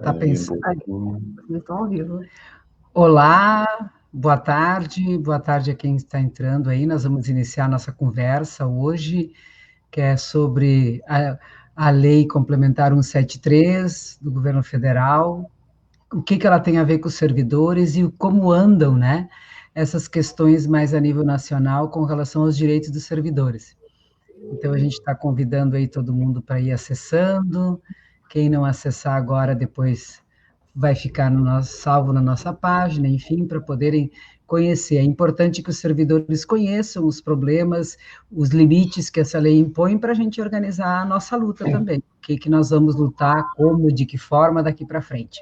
Tá pensando? Vocês estão ao vivo. Olá, boa tarde a quem está entrando aí. Nós vamos iniciar nossa conversa hoje, que é sobre a Lei Complementar 173 do Governo Federal, o que ela tem a ver com os servidores e como andam, né, essas questões mais a nível nacional com relação aos direitos dos servidores. Então, a gente está convidando aí todo mundo para ir acessando. Quem não acessar agora, depois vai ficar salvo na nossa página, enfim, para poderem conhecer. É importante que os servidores conheçam os problemas, os limites que essa lei impõe para a gente organizar a nossa luta também. O que nós vamos lutar, como, de que forma daqui para frente.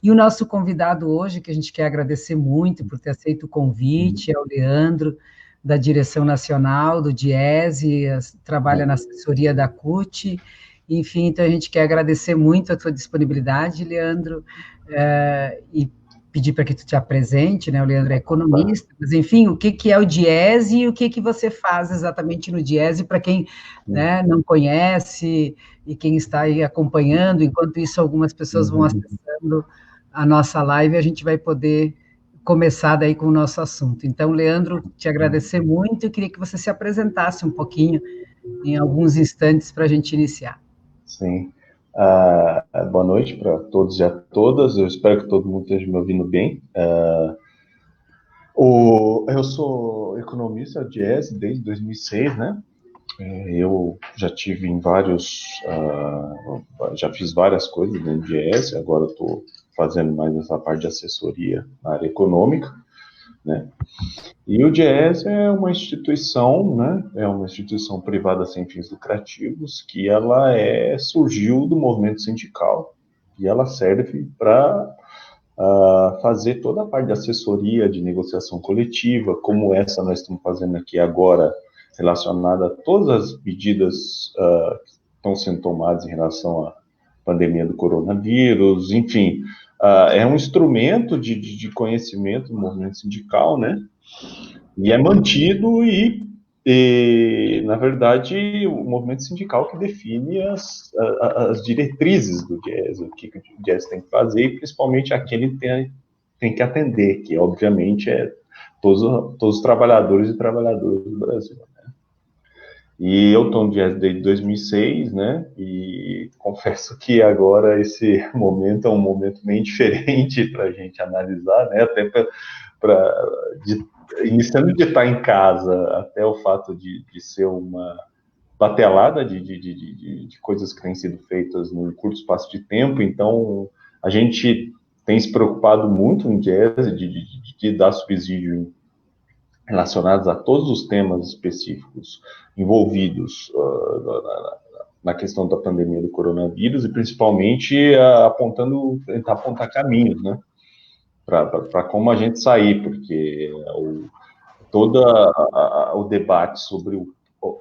E o nosso convidado hoje, que a gente quer agradecer muito por ter aceito o convite, é o Leandro, da Direção Nacional do DIESE, trabalha na assessoria da CUT, enfim, então a gente quer agradecer muito a tua disponibilidade, Leandro, e pedir para que tu te apresente, né? O Leandro é economista, mas enfim, o que é o DIESE e o que você faz exatamente no DIESE para quem, né, não conhece e quem está aí acompanhando. Enquanto isso, algumas pessoas vão acessando a nossa live, a gente vai poder começar daí com o nosso assunto. Então, Leandro, te agradecer muito, eu queria que você se apresentasse um pouquinho, em alguns instantes, para a gente iniciar. Sim. Boa noite para todos e a todas, eu espero que todo mundo esteja me ouvindo bem. Eu sou economista de DIESE desde 2006, né? Eu já tive em já fiz várias coisas dentro do DIESE, agora estou fazendo mais essa parte de assessoria na área econômica, né? E o DIESE é uma instituição, né? É uma instituição privada sem fins lucrativos que ela surgiu do movimento sindical e ela serve para fazer toda a parte de assessoria, de negociação coletiva, como essa nós estamos fazendo aqui agora, relacionada a todas as medidas que estão sendo tomadas em relação à pandemia do coronavírus, enfim, é um instrumento de conhecimento do movimento sindical, né? E é mantido na verdade, o movimento sindical que define as diretrizes do DIESE, o que o DIESE tem que fazer, e principalmente aquele tem que atender, que obviamente é todos os trabalhadores e trabalhadoras do Brasil. Né? E eu estou no DIESE desde 2006, né? E confesso que agora esse momento é um momento bem diferente para a gente analisar, né? Até iniciando de estar em casa até o fato de ser uma batelada de coisas que têm sido feitas num curto espaço de tempo, então a gente tem se preocupado muito no DIESE de dar subsídio relacionados a todos os temas específicos envolvidos na questão da pandemia do coronavírus e principalmente tentar apontar caminhos, né? Para como a gente sair, porque todo o debate sobre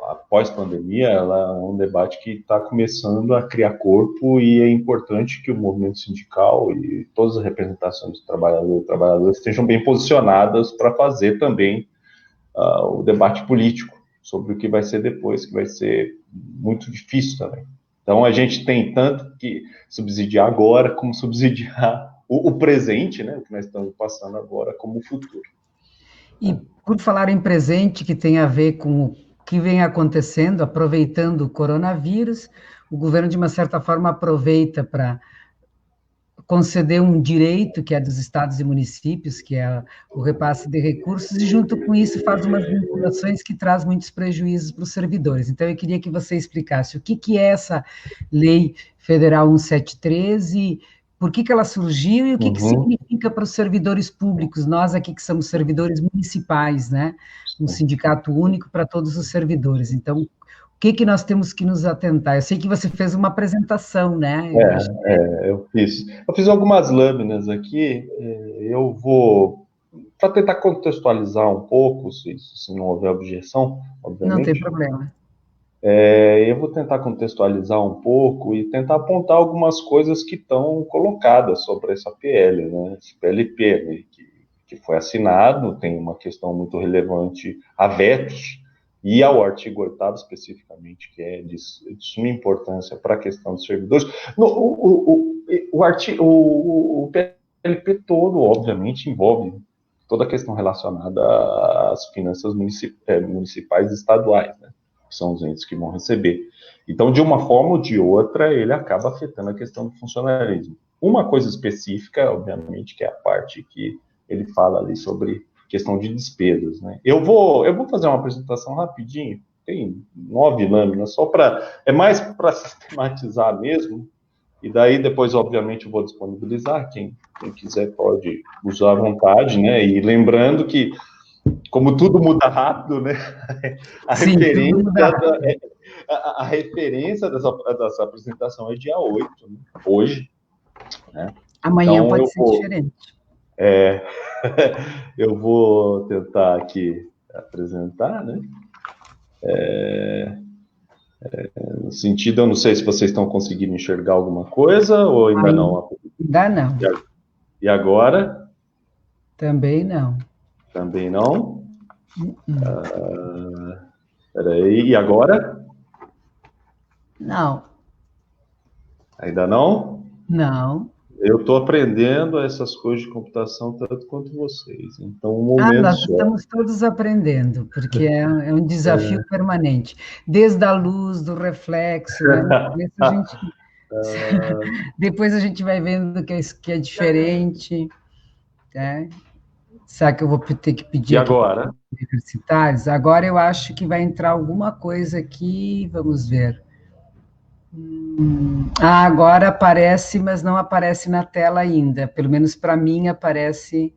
a pós-pandemia ela é um debate que está começando a criar corpo e é importante que o movimento sindical e todas as representações de trabalhadores e trabalhadoras estejam bem posicionadas para fazer também o debate político sobre o que vai ser depois, que vai ser muito difícil também. Então, a gente tem tanto que subsidiar agora, como subsidiar o presente, né, o que nós estamos passando agora, como o futuro. E por falar em presente, que tem a ver com o que vem acontecendo, aproveitando o coronavírus, o governo, de uma certa forma, aproveita para conceder um direito que é dos estados e municípios, que é o repasse de recursos, e junto com isso faz umas vinculações que traz muitos prejuízos para os servidores. Então, eu queria que você explicasse o que é essa Lei Federal 173 e por que ela surgiu e o que significa para os servidores públicos, nós aqui que somos servidores municipais, né? Um sindicato único para todos os servidores. Então, o que nós temos que nos atentar? Eu sei que você fez uma apresentação, né? Eu fiz algumas lâminas aqui, eu vou, para tentar contextualizar um pouco, se não houver objeção, obviamente. Não tem problema. Eu vou tentar contextualizar um pouco e tentar apontar algumas coisas que estão colocadas sobre essa PL, né? Esse PLP, né? Que foi assinado, tem uma questão muito relevante a vetos, e ao artigo 8º especificamente, que é de suma importância para a questão dos servidores. o PLP todo, obviamente, envolve toda a questão relacionada às finanças municipais e estaduais, né? Que são os entes que vão receber. Então, de uma forma ou de outra, ele acaba afetando a questão do funcionalismo. Uma coisa específica, obviamente, que é a parte que ele fala ali sobre questão de despesas, né? Eu vou fazer uma apresentação rapidinho, tem 9 lâminas, é mais para sistematizar mesmo, e daí depois, obviamente, eu vou disponibilizar, quem quiser pode usar à vontade, né? E lembrando que, como tudo muda rápido, né? A Sim, referência, tudo muda rápido. a referência dessa apresentação é dia 8, né? Hoje, né? Amanhã Então, pode ser diferente. eu vou tentar aqui apresentar, né? No sentido, eu não sei se vocês estão conseguindo enxergar alguma coisa ou ainda não. Ainda não. E agora? Também não. Também não. Peraí, e agora? Não. Ainda não? Não. Eu estou aprendendo essas coisas de computação tanto quanto vocês. Então, um Ah, momento nós só. estamos todos aprendendo, porque é um desafio permanente. Desde a luz, do reflexo, né? Depois a gente vai vendo que é diferente, né? Será que eu vou ter que E pedir aqui para agora? os universitários? Agora eu acho que vai entrar alguma coisa aqui, vamos ver. Agora aparece, mas não aparece na tela ainda. Pelo menos para mim aparece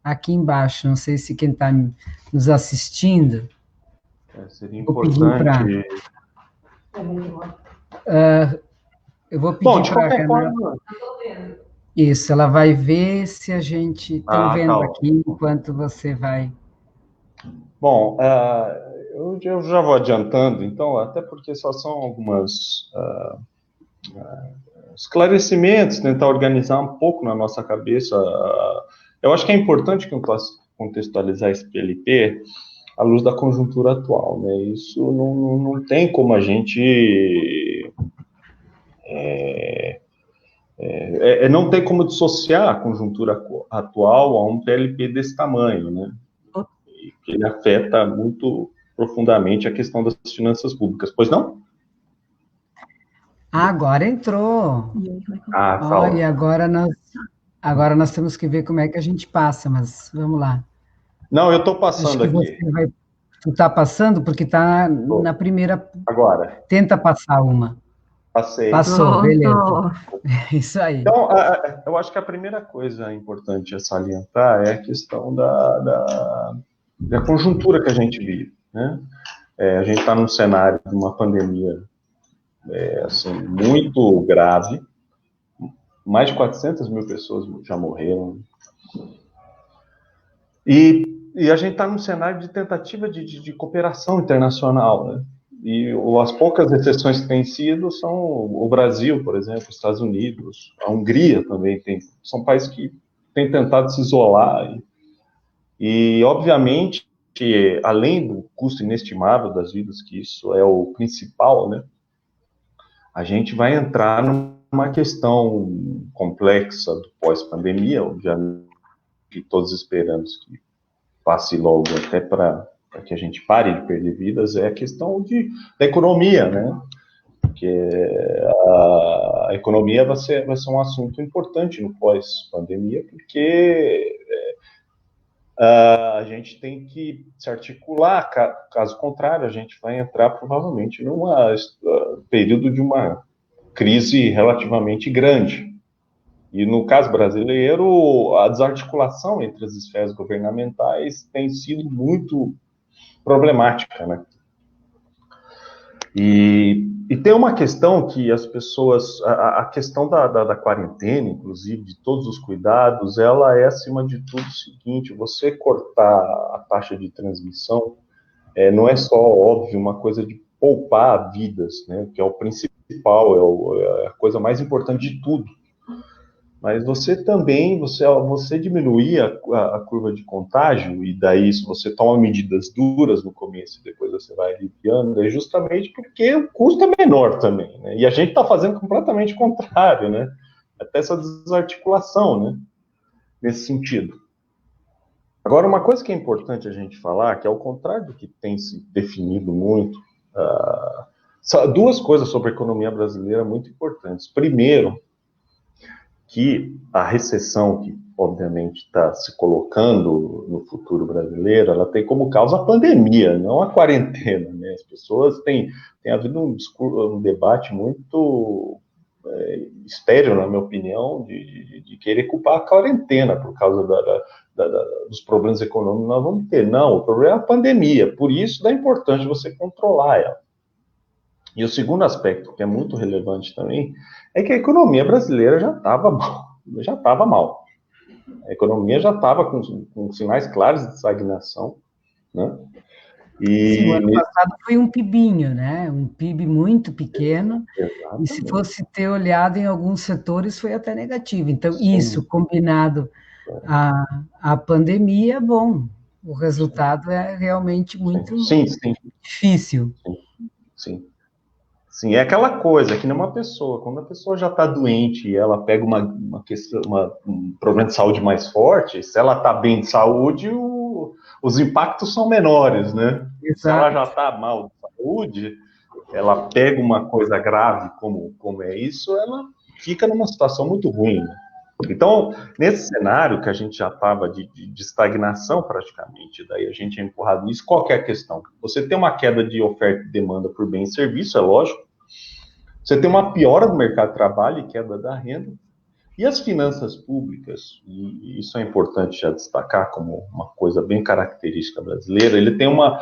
aqui embaixo. Não sei se quem está nos assistindo. Seria Vou pedir para. importante. Eu vou Bom, pedir de para a qualquer Renata. forma. Isso, ela vai ver se a gente. Estou vendo Calma. aqui enquanto você vai. Bom, eu já vou adiantando, então, até porque só são algumas esclarecimentos, tentar organizar um pouco na nossa cabeça. Eu acho que é importante contextualizar esse PLP à luz da conjuntura atual, né? Isso não tem como a gente não tem como dissociar a conjuntura atual a um PLP desse tamanho, né? Que ele afeta muito profundamente a questão das finanças públicas. Pois não? Agora entrou. Fala. E agora nós temos que ver como é que a gente passa, mas vamos lá. Não, eu estou Acho passando que aqui. tu está passando porque está na primeira. Agora. Tenta passar uma. Passei. Passou, beleza. Isso aí. Então, eu acho que a primeira coisa importante a salientar é a questão da conjuntura que a gente vive, né? A gente está num cenário de uma pandemia assim, muito grave, mais de 400 mil pessoas já morreram, e a gente está num cenário de tentativa de cooperação internacional, né? E as poucas exceções que têm sido são o Brasil, por exemplo, os Estados Unidos, a Hungria também são países que têm tentado se isolar e obviamente, além do custo inestimável das vidas, que isso é o principal, né? A gente vai entrar numa questão complexa do pós-pandemia, obviamente, que todos esperamos que passe logo até para que a gente pare de perder vidas, é a questão da economia, né? Porque a economia vai ser um assunto importante no pós-pandemia, porque a gente tem que se articular, caso contrário, a gente vai entrar provavelmente num período de uma crise relativamente grande. E no caso brasileiro, a desarticulação entre as esferas governamentais tem sido muito problemática, né? E tem uma questão que as pessoas, a questão da quarentena, inclusive, de todos os cuidados, ela é, acima de tudo, o seguinte: você cortar a taxa de transmissão não é só, óbvio, uma coisa de poupar vidas, né, que é o principal, é a coisa mais importante de tudo. Mas você também, você diminuir a curva de contágio, e daí se você toma medidas duras no começo e depois você vai aliviando, é justamente porque o custo é menor também, né? E a gente está fazendo completamente o contrário, né? até essa desarticulação, né, nesse sentido. Agora, uma coisa que é importante a gente falar, que ao contrário do que tem se definido muito, duas coisas sobre a economia brasileira muito importantes. Primeiro, que a recessão que, obviamente, está se colocando no futuro brasileiro, ela tem como causa a pandemia, não a quarentena, né? As pessoas têm havido um debate muito estéril, na minha opinião, de querer culpar a quarentena por causa dos problemas econômicos que nós vamos ter. Não, o problema é a pandemia, por isso é importante você controlar ela. E o segundo aspecto, que é muito relevante também, é que a economia brasileira já estava mal. A economia já estava com sinais claros de estagnação, né? Sim, o ano passado foi um PIBinho, né? Um PIB muito pequeno, Exatamente. E se fosse ter olhado em alguns setores, foi até negativo. Então, isso combinado à pandemia, bom, o resultado é realmente muito difícil. Sim, é aquela coisa que numa pessoa, quando a pessoa já está doente e ela pega um problema de saúde mais forte, se ela está bem de saúde, os impactos são menores, né? Exato. Se ela já está mal de saúde, ela pega uma coisa grave como é isso, ela fica numa situação muito ruim, né? Então, nesse cenário que a gente já estava de estagnação praticamente, daí a gente é empurrado nisso, qual que é a questão? Você tem uma queda de oferta e demanda por bem e serviço, é lógico. Você tem uma piora do mercado de trabalho e queda da renda. E as finanças públicas, e isso é importante já destacar como uma coisa bem característica brasileira, ele tem uma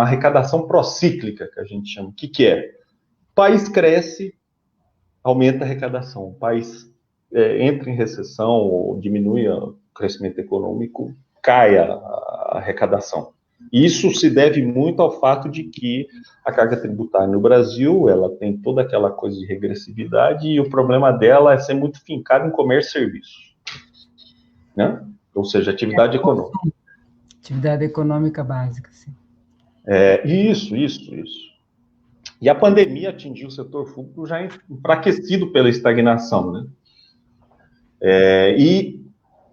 arrecadação procíclica, que a gente chama. O que é? O país cresce, aumenta a arrecadação. O país entra em recessão ou diminui o crescimento econômico, cai a arrecadação. Isso se deve muito ao fato de que a carga tributária no Brasil, ela tem toda aquela coisa de regressividade e o problema dela é ser muito fincada em comércio e serviço, né? Ou seja, atividade econômica. Atividade econômica básica, sim. Isso. E a pandemia atingiu o setor público já enfraquecido pela estagnação, né? E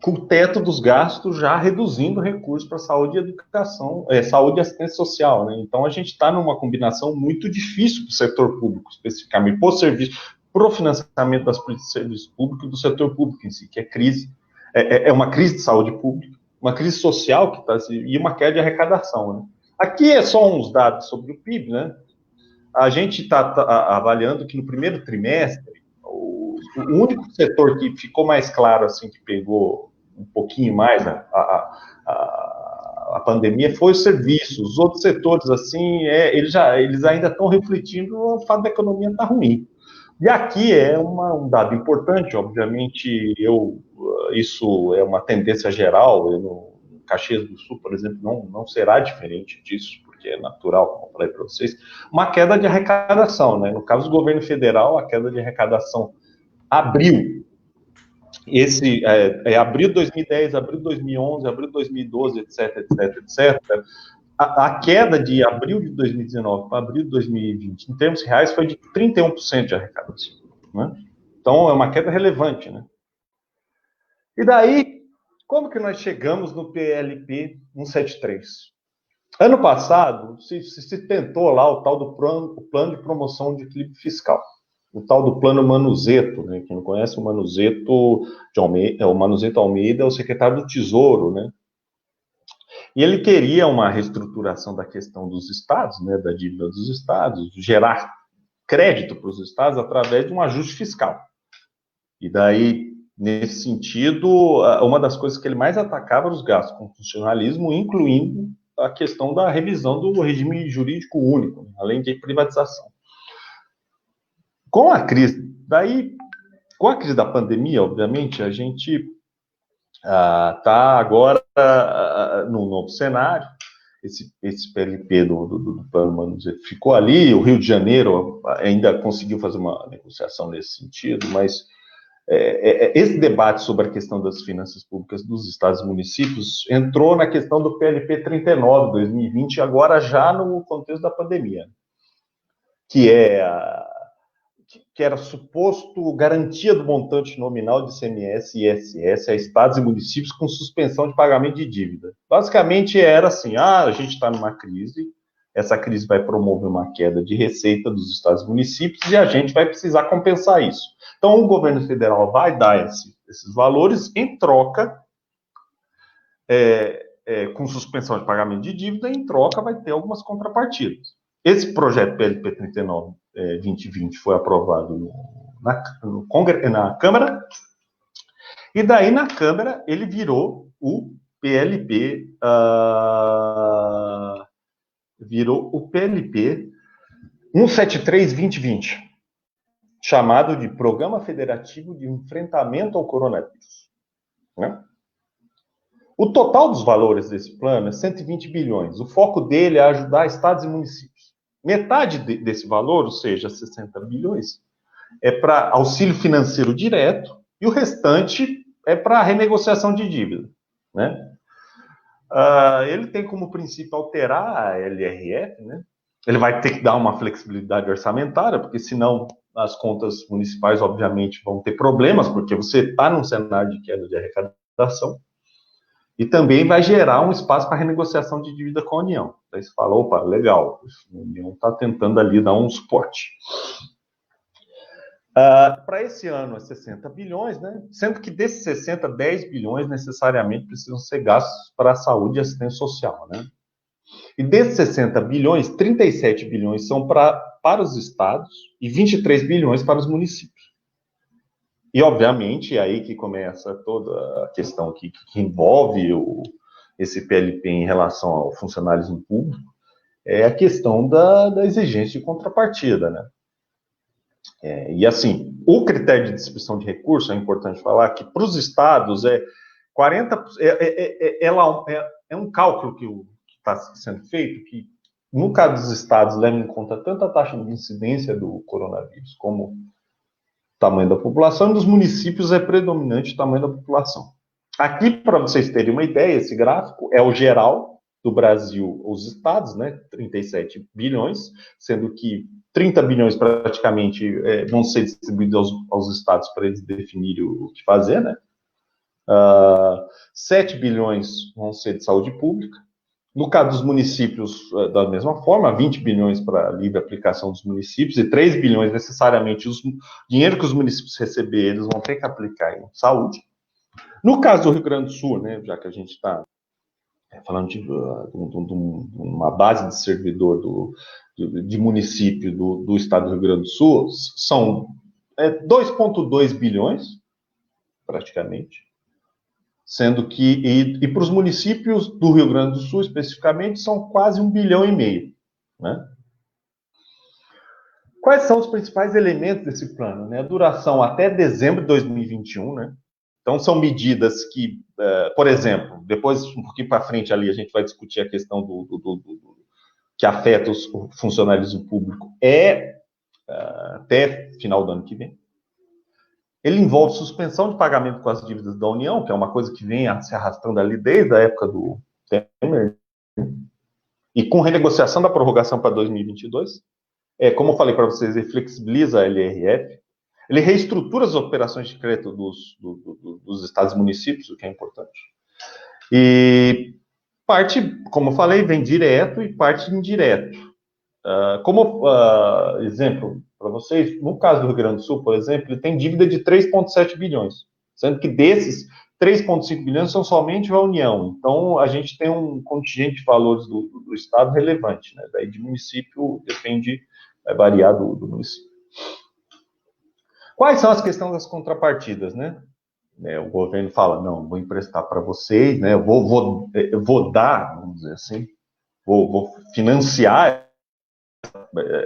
com o teto dos gastos já reduzindo recursos para saúde e educação, saúde e assistência social, né? Então a gente está numa combinação muito difícil do setor público, especificamente, para o financiamento das políticas de serviço público e do setor público em si, que é crise. É uma crise de saúde pública, uma crise social e uma queda de arrecadação, né? Aqui é só uns dados sobre o PIB, né? A gente está avaliando que no primeiro trimestre, o único setor que ficou mais claro, assim, que pegou um pouquinho mais a pandemia foi os serviços. Os outros setores, assim, eles ainda estão refletindo o fato da economia estar ruim. E aqui é um dado importante, obviamente, isso é uma tendência geral, no Caxias do Sul, por exemplo, não será diferente disso, porque é natural, como eu falei para vocês, uma queda de arrecadação, né? No caso do governo federal, a queda de arrecadação abril de 2010, abril de 2011, abril de 2012, etc. A queda de abril de 2019 para abril de 2020, em termos reais, foi de 31% de arrecadação, né? Então, é uma queda relevante, né? E daí, como que nós chegamos no PLP 173? Ano passado, se tentou lá o tal do plano de promoção de equilíbrio fiscal, o tal do plano Manuzetto, né? Quem não conhece o Manuzetto Almeida é o secretário do Tesouro, né? E ele queria uma reestruturação da questão dos estados, né, da dívida dos estados, gerar crédito para os estados através de um ajuste fiscal. E daí, nesse sentido, uma das coisas que ele mais atacava era os gastos com funcionalismo, incluindo a questão da revisão do regime jurídico único, né, além de privatização. Com a crise da pandemia, obviamente, a gente está agora num novo cenário. Esse PLP do Plano Manuzetto ficou ali, o Rio de Janeiro ainda conseguiu fazer uma negociação nesse sentido, mas esse debate sobre a questão das finanças públicas dos estados e municípios entrou na questão do PLP 39, 2020, agora já no contexto da pandemia, que que era suposto garantia do montante nominal de ICMS e ISS a estados e municípios com suspensão de pagamento de dívida. Basicamente era assim, a gente está numa crise, essa crise vai promover uma queda de receita dos estados e municípios e a gente vai precisar compensar isso. Então, o governo federal vai dar esses valores em troca, com suspensão de pagamento de dívida, em troca vai ter algumas contrapartidas. Esse projeto PLP 39-2020 foi aprovado na Câmara, e daí na Câmara ele virou o PLP, virou o PLP 173-2020, chamado de Programa Federativo de Enfrentamento ao Coronavírus, né? O total dos valores desse plano é 120 bilhões. O foco dele é ajudar estados e municípios. Metade desse valor, ou seja, 60 bilhões, é para auxílio financeiro direto e o restante é para renegociação de dívida, né? Ele tem como princípio alterar a LRF, né? Ele vai ter que dar uma flexibilidade orçamentária, porque senão as contas municipais, obviamente, vão ter problemas, porque você está num cenário de queda de arrecadação. E também vai gerar um espaço para renegociação de dívida com a União. Aí você fala, opa, legal, a União está tentando ali dar um suporte. Para esse ano é 60 bilhões, né? Sendo que desses 60, 10 bilhões necessariamente precisam ser gastos para a saúde e assistência social, né? E desses 60 bilhões, 37 bilhões são para os estados e 23 bilhões para os municípios. E, obviamente, é aí que começa toda a questão que envolve esse PLP em relação ao funcionalismo público, é a questão da exigência de contrapartida, né? E, assim, o critério de distribuição de recursos, é importante falar que, para os estados, 40%, é um cálculo que está sendo feito, que, no caso dos estados, leva em conta tanto a taxa de incidência do coronavírus como tamanho da população, e dos municípios é predominante o tamanho da população. Aqui, para vocês terem uma ideia, esse gráfico é o geral do Brasil, os estados, né, 37 bilhões, sendo que 30 bilhões praticamente vão ser distribuídos aos estados para eles definirem o que fazer, né? 7 bilhões vão ser de saúde pública. No caso dos municípios, da mesma forma, 20 bilhões para livre aplicação dos municípios e 3 bilhões necessariamente o dinheiro que os municípios receberem, eles vão ter que aplicar em saúde. No caso do Rio Grande do Sul, né, já que a gente está falando de uma base de servidor de município do estado do Rio Grande do Sul, são 2,2 bilhões, praticamente. Sendo que, e para os municípios do Rio Grande do Sul, especificamente, são quase 1,5 bilhão, né? Quais são os principais elementos desse plano, né? A duração até dezembro de 2021, né? Então, são medidas que, por exemplo, depois, um pouquinho para frente ali, a gente vai discutir a questão que afeta o funcionalismo público até final do ano que vem. Ele envolve suspensão de pagamento com as dívidas da União, que é uma coisa que vem se arrastando ali desde a época do Temer, e com renegociação da prorrogação para 2022. Como eu falei para vocês, ele flexibiliza a LRF, ele reestrutura as operações de crédito dos estados e municípios, o que é importante. E parte, como eu falei, vem direto e parte indireto. Como exemplo para vocês, no caso do Rio Grande do Sul, por exemplo, ele tem dívida de 3,7 bilhões, sendo que desses 3,5 bilhões são somente a União. Então, a gente tem um contingente de valores do Estado relevante, né? Daí de município depende, vai variar do município. Quais são as questões das contrapartidas, né? O governo fala, não, vou emprestar para vocês, né? Eu vou dar, vamos dizer assim, vou financiar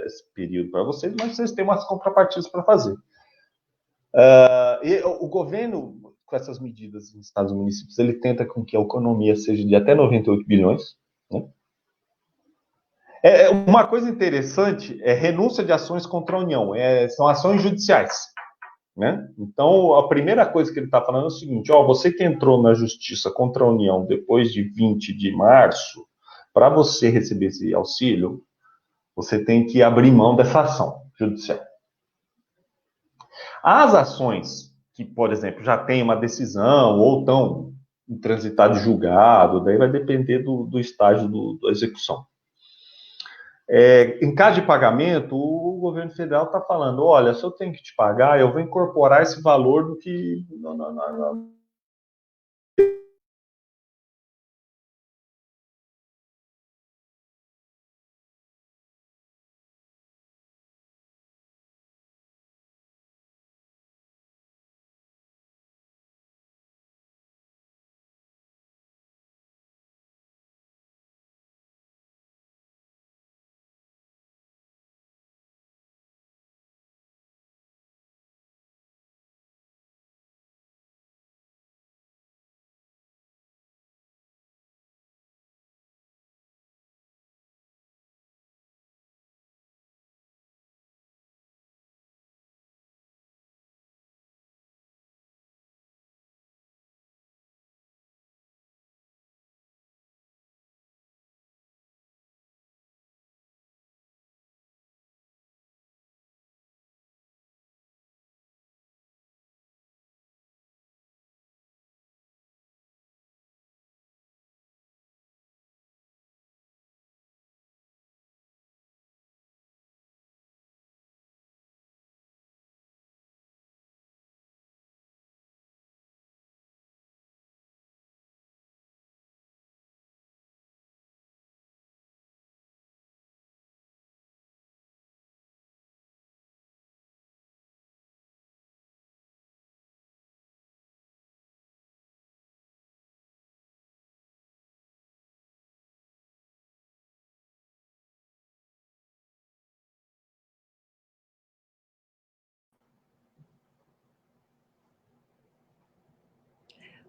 esse período para vocês, mas vocês têm umas contrapartidas para fazer. E o governo, com essas medidas nos estados e municípios, ele tenta com que a economia seja de até 98 bilhões. Né? Uma coisa interessante é renúncia de ações contra a União, são ações judiciais. Né? Então, a primeira coisa que ele está falando é o seguinte, você que entrou na justiça contra a União depois de 20 de março, para você receber esse auxílio, você tem que abrir mão dessa ação judicial. As ações que, por exemplo, já tem uma decisão ou estão em transitado de julgado, daí vai depender do estágio da execução. Em caso de pagamento, o governo federal está falando, olha, se eu tenho que te pagar, eu vou incorporar esse valor do que...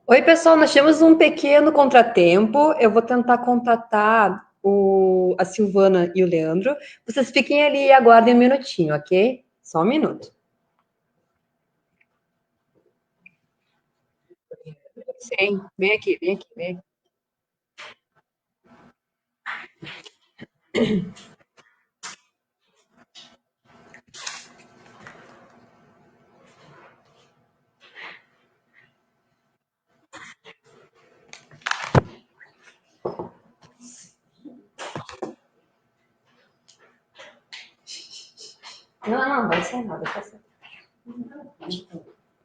Oi, pessoal, nós tivemos um pequeno contratempo. Eu vou tentar contatar a Silvana e o Leandro. Vocês fiquem ali e aguardem um minutinho, ok? Só um minuto. Sim, vem aqui, vem aqui, vem aqui. Não, não, vai ser nada, vai ser.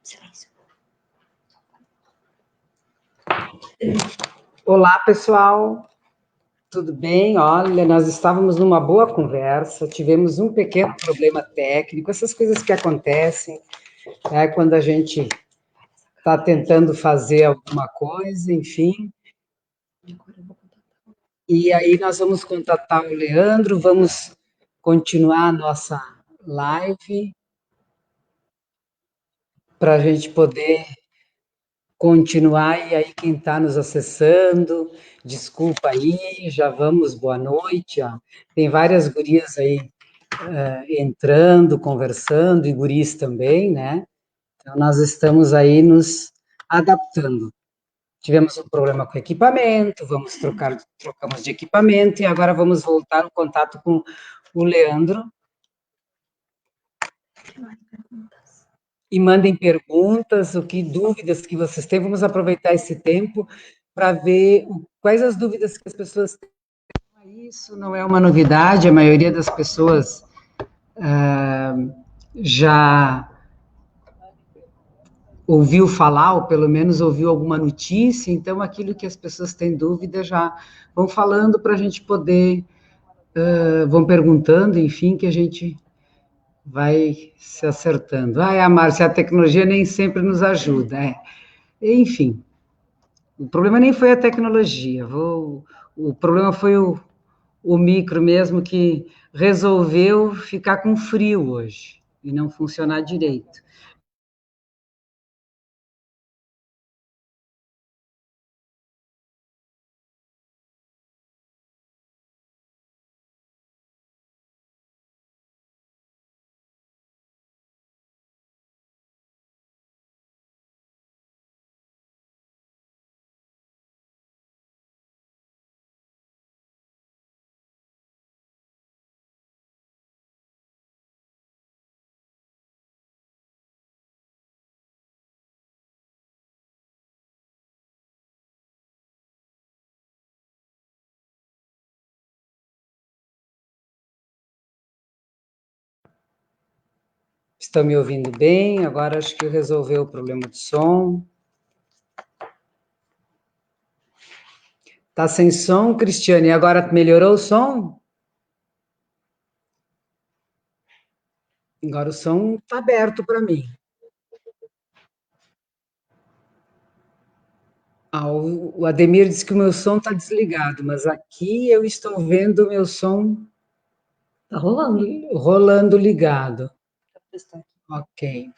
Silêncio. Olá, pessoal, tudo bem? Olha, nós estávamos numa boa conversa, tivemos um pequeno problema técnico, essas coisas que acontecem, né, quando a gente está tentando fazer alguma coisa, enfim. E aí nós vamos contatar o Leandro, vamos continuar a nossa live para a gente poder continuar. E aí quem está nos acessando, desculpa aí, já vamos, boa noite. Ó. Tem várias gurias aí entrando, conversando, e guris também, né? Então nós estamos aí nos adaptando. Tivemos um problema com o equipamento, trocamos de equipamento e agora vamos voltar o contato com o Leandro. E mandem perguntas, dúvidas que vocês têm. Vamos aproveitar esse tempo para ver quais as dúvidas que as pessoas têm. Isso não é uma novidade, a maioria das pessoas já ouviu falar, ou pelo menos ouviu alguma notícia, então aquilo que as pessoas têm dúvida já vão falando para a gente poder, vão perguntando, enfim, que a gente vai se acertando. Ah, Márcia, a tecnologia nem sempre nos ajuda. Enfim, o problema nem foi a tecnologia, o problema foi o micro mesmo que resolveu ficar com frio hoje e não funcionar direito. Estão me ouvindo bem? Agora acho que resolveu o problema do som. Tá sem som, Cristiane? Agora melhorou o som? Agora o som está aberto para mim. O Ademir disse que o meu som está desligado, mas aqui eu estou vendo o meu som Tá rolando. rolando ligado. Ok.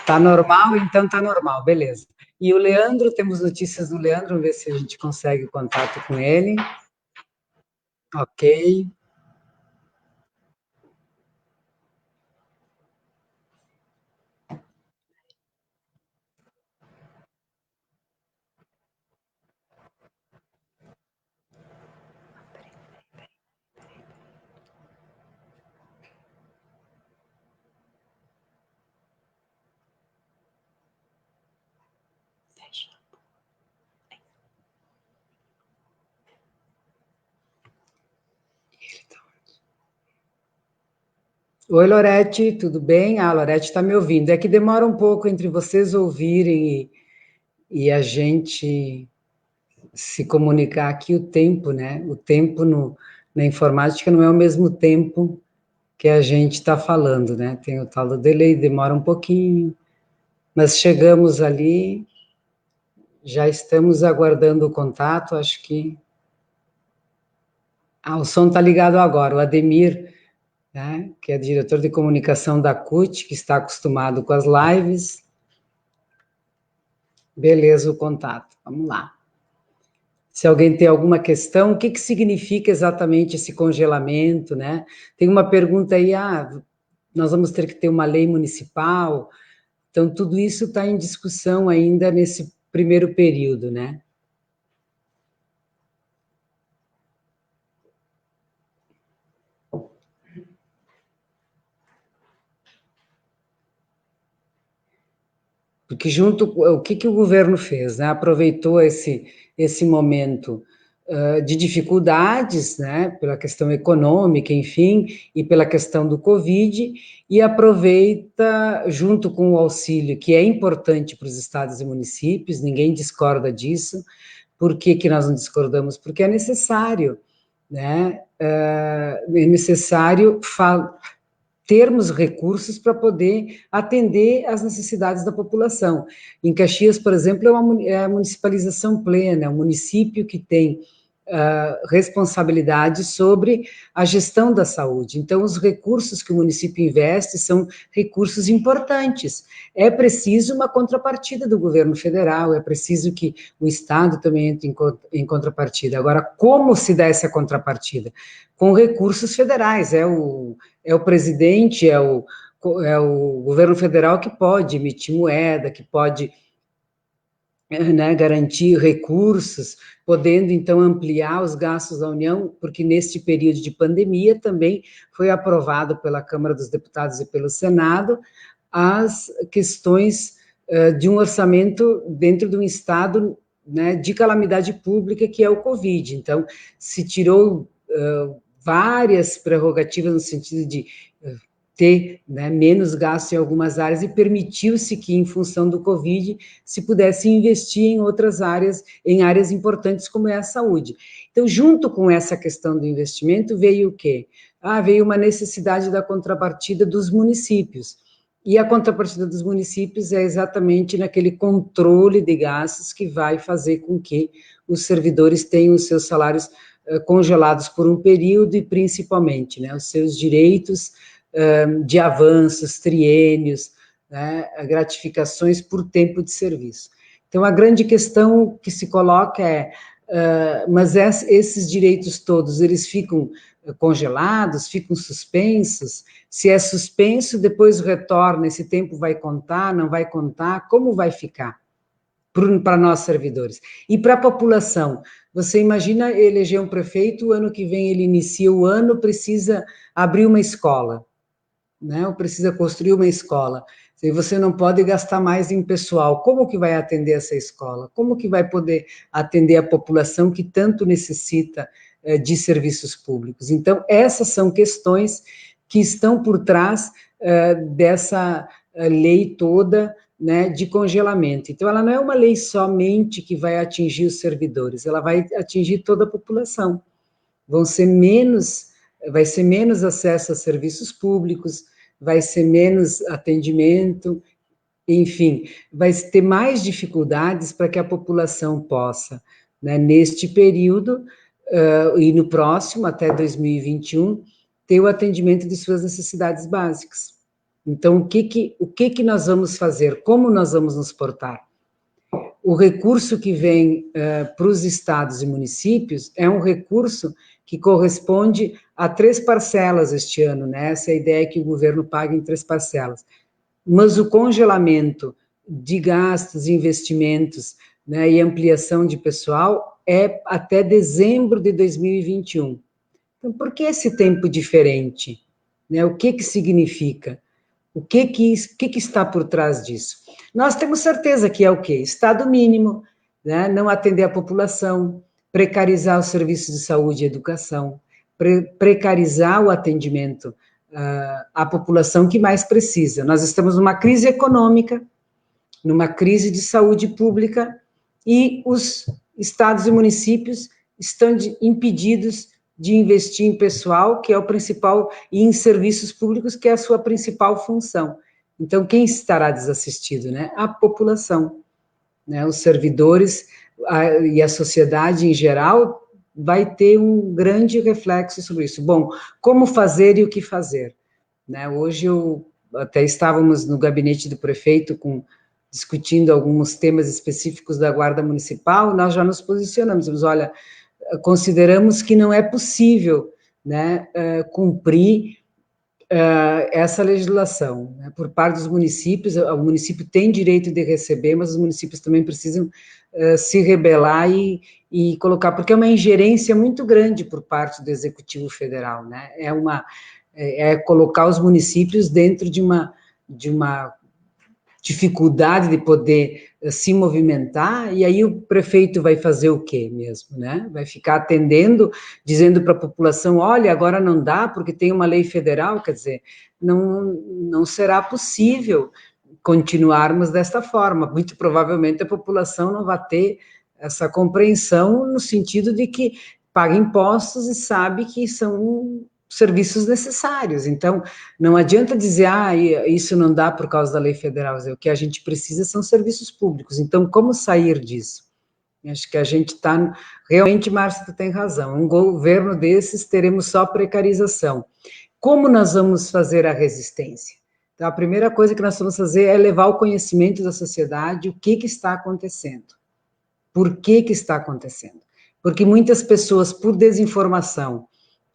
Tá normal? Então tá normal, beleza. E o Leandro, temos notícias do Leandro, vamos ver se a gente consegue contato com ele. Ok. Oi, Lorete, tudo bem? A Lorete está me ouvindo. É que demora um pouco entre vocês ouvirem e a gente se comunicar aqui o tempo, né? O tempo na informática não é o mesmo tempo que a gente está falando, né? Tem o tal do delay, demora um pouquinho, mas chegamos ali, já estamos aguardando o contato, acho que... o som está ligado agora, o Ademir, né, que é diretor de comunicação da CUT, que está acostumado com as lives. Beleza, o contato, vamos lá. Se alguém tem alguma questão, o que significa exatamente esse congelamento, né? Tem uma pergunta aí, nós vamos ter que ter uma lei municipal, então tudo isso está em discussão ainda nesse primeiro período, né? Porque o que o governo fez, né? Aproveitou esse momento de dificuldades, né? Pela questão econômica, enfim, e pela questão do Covid, e aproveita, junto com o auxílio, que é importante para os estados e municípios, ninguém discorda disso. Por que nós não discordamos? Porque é necessário, né? É necessário termos recursos para poder atender às necessidades da população. Em Caxias, por exemplo, é a municipalização plena, é um município que tem responsabilidade sobre a gestão da saúde. Então, os recursos que o município investe são recursos importantes. É preciso uma contrapartida do governo federal, é preciso que o Estado também entre em contrapartida. Agora, como se dá essa contrapartida? Com recursos federais, é o presidente, é o governo federal que pode emitir moeda, que pode, né, garantir recursos, podendo, então, ampliar os gastos da União, porque neste período de pandemia também foi aprovado pela Câmara dos Deputados e pelo Senado as questões de um orçamento dentro de um estado, né, de calamidade pública, que é o Covid. Então, se tirou várias prerrogativas no sentido de ter, né, menos gasto em algumas áreas e permitiu-se que, em função do Covid, se pudesse investir em outras áreas, em áreas importantes como é a saúde. Então, junto com essa questão do investimento, veio o quê? Veio uma necessidade da contrapartida dos municípios. E a contrapartida dos municípios é exatamente naquele controle de gastos que vai fazer com que os servidores tenham os seus salários congelados por um período e, principalmente, né, os seus direitos de avanços, triênios, né, gratificações por tempo de serviço. Então, a grande questão que se coloca é, mas esses direitos todos, eles ficam congelados, ficam suspensos? Se é suspenso, depois retorna, esse tempo vai contar, não vai contar? Como vai ficar para nós servidores? E para a população, você imagina eleger um prefeito, o ano que vem ele inicia o ano, precisa abrir uma escola, né? Ou precisa construir uma escola. E você não pode gastar mais em pessoal. Como que vai atender essa escola? Como que vai poder atender a população que tanto necessita de serviços públicos. Então, essas são questões que estão por trás dessa lei toda, né, de congelamento. Então, ela não é uma lei somente que vai atingir os servidores, ela vai atingir toda a população. Vai ser menos acesso a serviços públicos, vai ser menos atendimento, enfim, vai ter mais dificuldades para que a população possa, né, neste período, e no próximo, até 2021, ter o atendimento de suas necessidades básicas. Então, o que nós vamos fazer? Como nós vamos nos portar? O recurso que vem para os estados e municípios é um recurso que corresponde a 3 parcelas este ano, né? Essa é a ideia que o governo paga em 3 parcelas. Mas o congelamento de gastos, investimentos, né, e ampliação de pessoal é até dezembro de 2021. Então, por que esse tempo diferente? Né? O que significa? O que está por trás disso? Nós temos certeza que é o quê? Estado mínimo, né? Não atender a população, precarizar os serviços de saúde e educação, precarizar o atendimento à população que mais precisa. Nós estamos numa crise econômica, numa crise de saúde pública, e os estados e municípios estão impedidos de investir em pessoal, que é o principal, e em serviços públicos, que é a sua principal função. Então, quem estará desassistido, né? A população, né? Os servidores e a sociedade em geral vai ter um grande reflexo sobre isso. Bom, como fazer e o que fazer? Né? Hoje, até estávamos no gabinete do prefeito discutindo alguns temas específicos da Guarda Municipal, nós já nos posicionamos, dizemos, olha, consideramos que não é possível, né, cumprir essa legislação, né, por parte dos municípios. O município tem direito de receber, mas os municípios também precisam se rebelar e colocar, porque é uma ingerência muito grande por parte do Executivo Federal, né, é colocar os municípios dentro de uma dificuldade de poder se movimentar, e aí o prefeito vai fazer o quê mesmo, né? Vai ficar atendendo, dizendo para a população, olha, agora não dá porque tem uma lei federal, quer dizer, não será possível continuarmos desta forma. Muito provavelmente a população não vai ter essa compreensão no sentido de que paga impostos e sabe que são serviços necessários. Então, não adianta dizer, isso não dá por causa da lei federal. O que a gente precisa são serviços públicos. Então, como sair disso? Acho que a gente está... Realmente, Márcia, tu tem razão. Um governo desses, teremos só precarização. Como nós vamos fazer a resistência? Então, a primeira coisa que nós vamos fazer é levar o conhecimento da sociedade, o que está acontecendo. Por que está acontecendo? Porque muitas pessoas, por desinformação,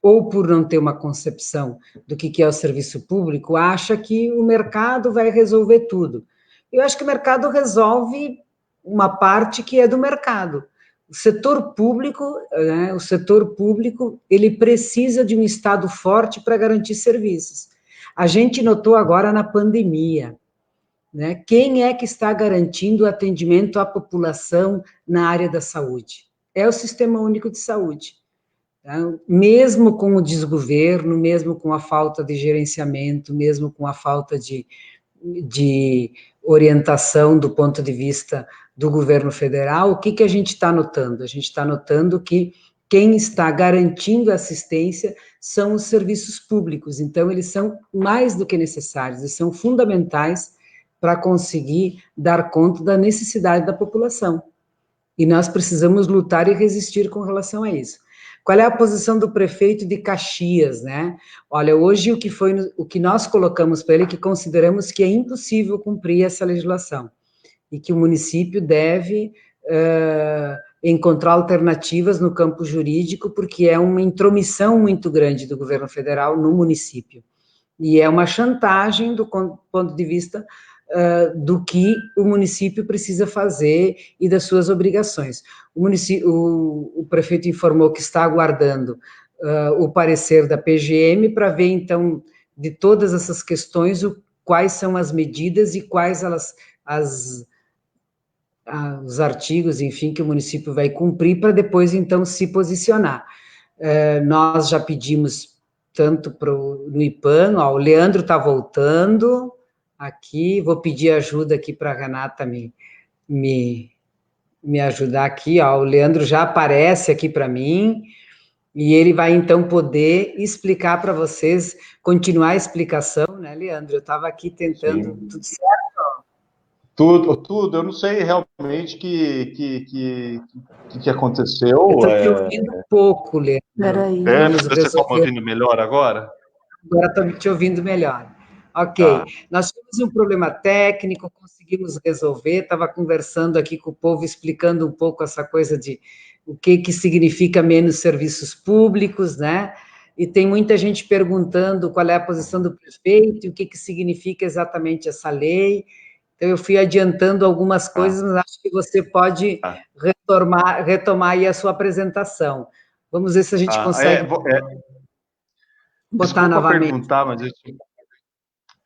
ou por não ter uma concepção do que é o serviço público, acha que o mercado vai resolver tudo. Eu acho que o mercado resolve uma parte que é do mercado. O setor público, né, ele precisa de um Estado forte para garantir serviços. A gente notou agora na pandemia, né, quem é que está garantindo o atendimento à população na área da saúde? É o Sistema Único de Saúde. Mesmo com o desgoverno, mesmo com a falta de gerenciamento, mesmo com a falta de orientação do ponto de vista do governo federal, o que a gente está notando? A gente está notando que quem está garantindo assistência são os serviços públicos, então eles são mais do que necessários, eles são fundamentais para conseguir dar conta da necessidade da população. E nós precisamos lutar e resistir com relação a isso. Qual é a posição do prefeito de Caxias, né? Olha, hoje o que nós colocamos para ele, que consideramos que é impossível cumprir essa legislação, e que o município deve encontrar alternativas no campo jurídico, porque é uma intromissão muito grande do governo federal no município, e é uma chantagem do ponto de vista do que o município precisa fazer e das suas obrigações. O prefeito informou que está aguardando o parecer da PGM para ver, então, de todas essas questões, quais são as medidas e quais os artigos, enfim, que o município vai cumprir para depois, então, se posicionar. Nós já pedimos tanto no IPAN, ó, o Leandro está voltando aqui, vou pedir ajuda aqui para a Renata me ajudar aqui, ó, o Leandro já aparece aqui para mim, e ele vai, então, poder explicar para vocês, continuar a explicação, né, Leandro? Eu estava aqui tentando, Sim. tudo certo? Tudo. Eu não sei realmente que aconteceu. Eu estou te ouvindo pouco, Leandro. Peraí. Você está me ouvindo melhor agora? Agora estou te ouvindo melhor. Ok, Tá. Nós tivemos um problema técnico, conseguimos resolver, estava conversando aqui com o povo, explicando um pouco essa coisa de o que significa menos serviços públicos, né? E tem muita gente perguntando qual é a posição do prefeito e o que significa exatamente essa lei. Então, eu fui adiantando algumas coisas, mas acho que você pode retomar aí a sua apresentação. Vamos ver se a gente consegue botar novamente. Perguntar, mas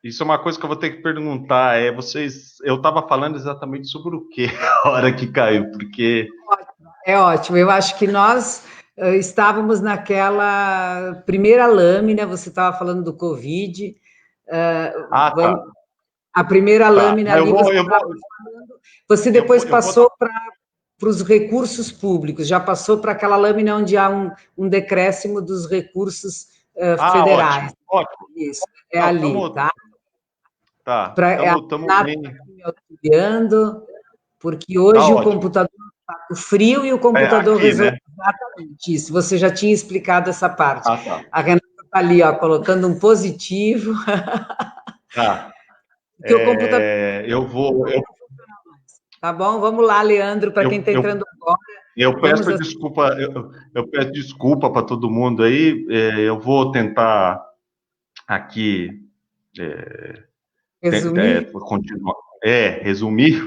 isso é uma coisa que eu vou ter que perguntar. Eu estava falando exatamente sobre o que a hora que caiu, porque... É ótimo. Eu acho que nós estávamos naquela primeira lâmina, você estava falando do Covid. Tá. A primeira lâmina ali, você depois passou para os recursos públicos, já passou para aquela lâmina onde há um decréscimo dos recursos federais. Ótimo. Isso, ali, tá? Tá, estamos bem. Me auxiliando, porque hoje o computador está com frio e o computador resolveu exatamente isso. Você já tinha explicado essa parte. Tá. A Renata está ali, ó, colocando um positivo. Tá. O computador... Tá bom? Vamos lá, Leandro, para quem está entrando agora. Eu peço desculpa para todo mundo aí. Eu vou tentar aqui resumir. Resumir.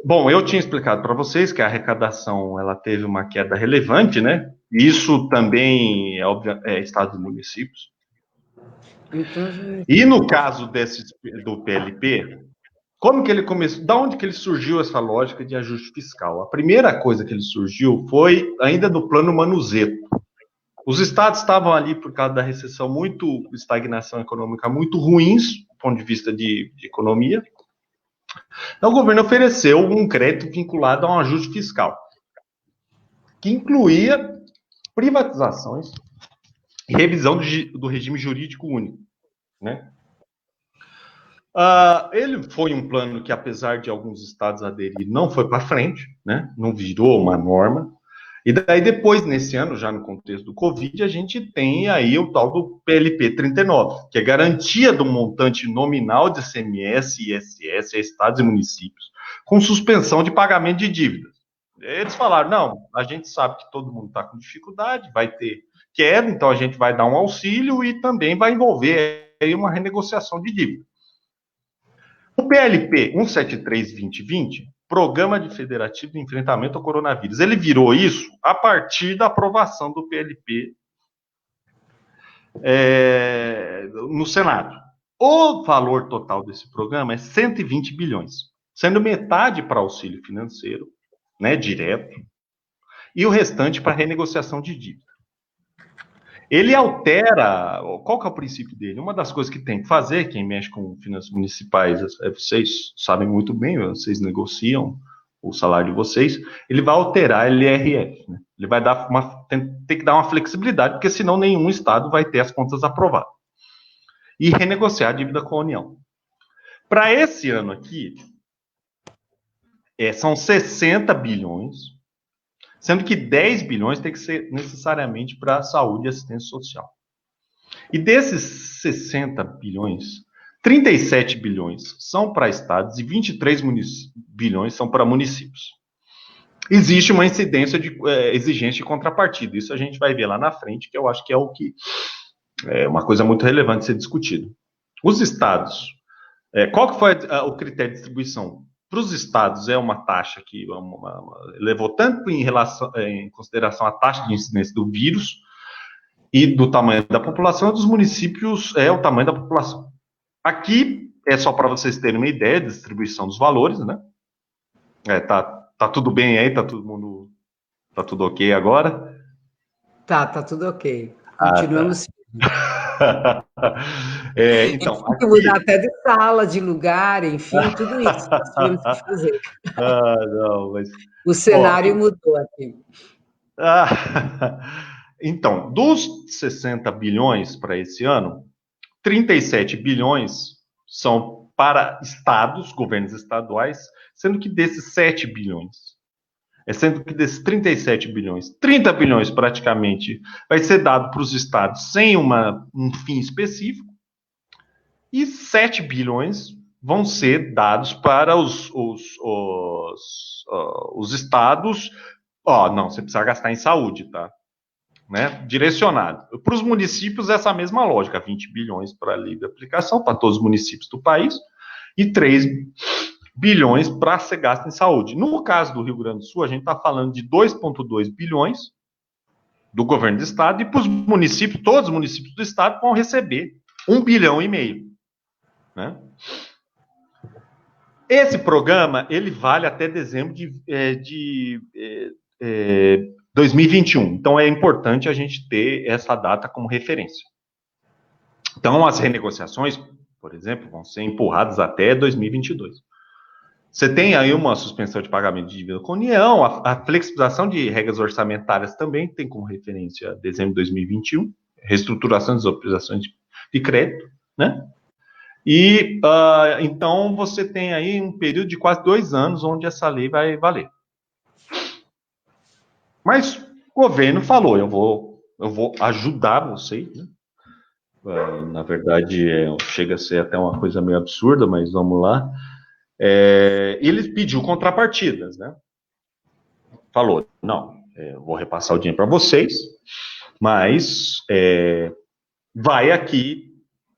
Bom, eu tinha explicado para vocês que a arrecadação ela teve uma queda relevante, né? Isso também é estados e municípios. E no caso do PLP, como que ele começou? Da onde que ele surgiu essa lógica de ajuste fiscal? A primeira coisa que ele surgiu foi ainda do plano Manuzeto. Os estados estavam ali por causa da recessão, estagnação econômica muito ruins, do ponto de vista de economia. Então, o governo ofereceu um crédito vinculado a um ajuste fiscal, que incluía privatizações e revisão do regime jurídico único, né? Ele foi um plano que, apesar de alguns estados aderir, não foi para frente, né? Não virou uma norma. E daí depois, nesse ano, já no contexto do Covid, a gente tem aí o tal do PLP 39, que é garantia do montante nominal de ICMS e ISS a estados e municípios, com suspensão de pagamento de dívidas. Eles falaram, não, a gente sabe que todo mundo está com dificuldade, vai ter queda, então a gente vai dar um auxílio e também vai envolver aí uma renegociação de dívida. O PLP 173-2020, Programa de Federativo de Enfrentamento ao Coronavírus, ele virou isso a partir da aprovação do PLP no Senado. O valor total desse programa é 120 bilhões, sendo metade para auxílio financeiro, né, direto, e o restante para renegociação de dívida. Ele altera, qual que é o princípio dele? Uma das coisas que tem que fazer, quem mexe com finanças municipais, vocês sabem muito bem, vocês negociam o salário de vocês, ele vai alterar a LRF, né? Ele vai dar tem que dar uma flexibilidade, porque senão nenhum estado vai ter as contas aprovadas. E renegociar a dívida com a União. Para esse ano aqui, são 60 bilhões, sendo que 10 bilhões tem que ser necessariamente para saúde e assistência social. E desses 60 bilhões, 37 bilhões são para estados e 23 bilhões são para municípios. Existe uma incidência de exigência de contrapartida. Isso a gente vai ver lá na frente, que eu acho que é uma coisa muito relevante ser discutido. Os estados, qual que foi o critério de distribuição? Para os estados é uma taxa que levou tanto em consideração a taxa de incidência do vírus e do tamanho da população, dos municípios é o tamanho da população. Aqui é só para vocês terem uma ideia da distribuição dos valores, né? Tá tudo bem aí, tá tudo ok agora? Tá tudo ok. Ah, Continuamos. tá. Então, Tem que mudar até de sala, de lugar, enfim, tudo isso nós tivemos que fazer. não, mas... O Ó, cenário mudou aqui. ah, então, dos 60 bilhões para esse ano, 37 bilhões são para estados, governos estaduais, sendo que desses 7 bilhões, sendo que desses 37 bilhões, 30 bilhões praticamente vai ser dado para os estados sem um fim específico, e 7 bilhões vão ser dados para os estados. Não, você precisa gastar em saúde, tá? Né? Direcionado. Para os municípios, essa mesma lógica, 20 bilhões para livre aplicação, para todos os municípios do país, e 3 bilhões para ser gasto em saúde. No caso do Rio Grande do Sul, a gente está falando de 2,2 bilhões do governo do estado, e para os municípios, todos os municípios do estado vão receber 1,5 bilhão. Né? Esse programa, ele vale até dezembro de 2021. Então, é importante a gente ter essa data como referência. Então, as renegociações, por exemplo, vão ser empurradas até 2022. Você tem aí uma suspensão de pagamento de dívida com a União, a flexibilização de regras orçamentárias também tem como referência dezembro de 2021, reestruturação das operações de crédito, né? E, então, você tem aí um período de quase 2 anos onde essa lei vai valer. Mas o governo falou, eu vou ajudar vocês, né? Na verdade, chega a ser até uma coisa meio absurda, mas vamos lá. Ele pediu contrapartidas, né? Falou, não, eu vou repassar o dinheiro para vocês, mas vai aqui,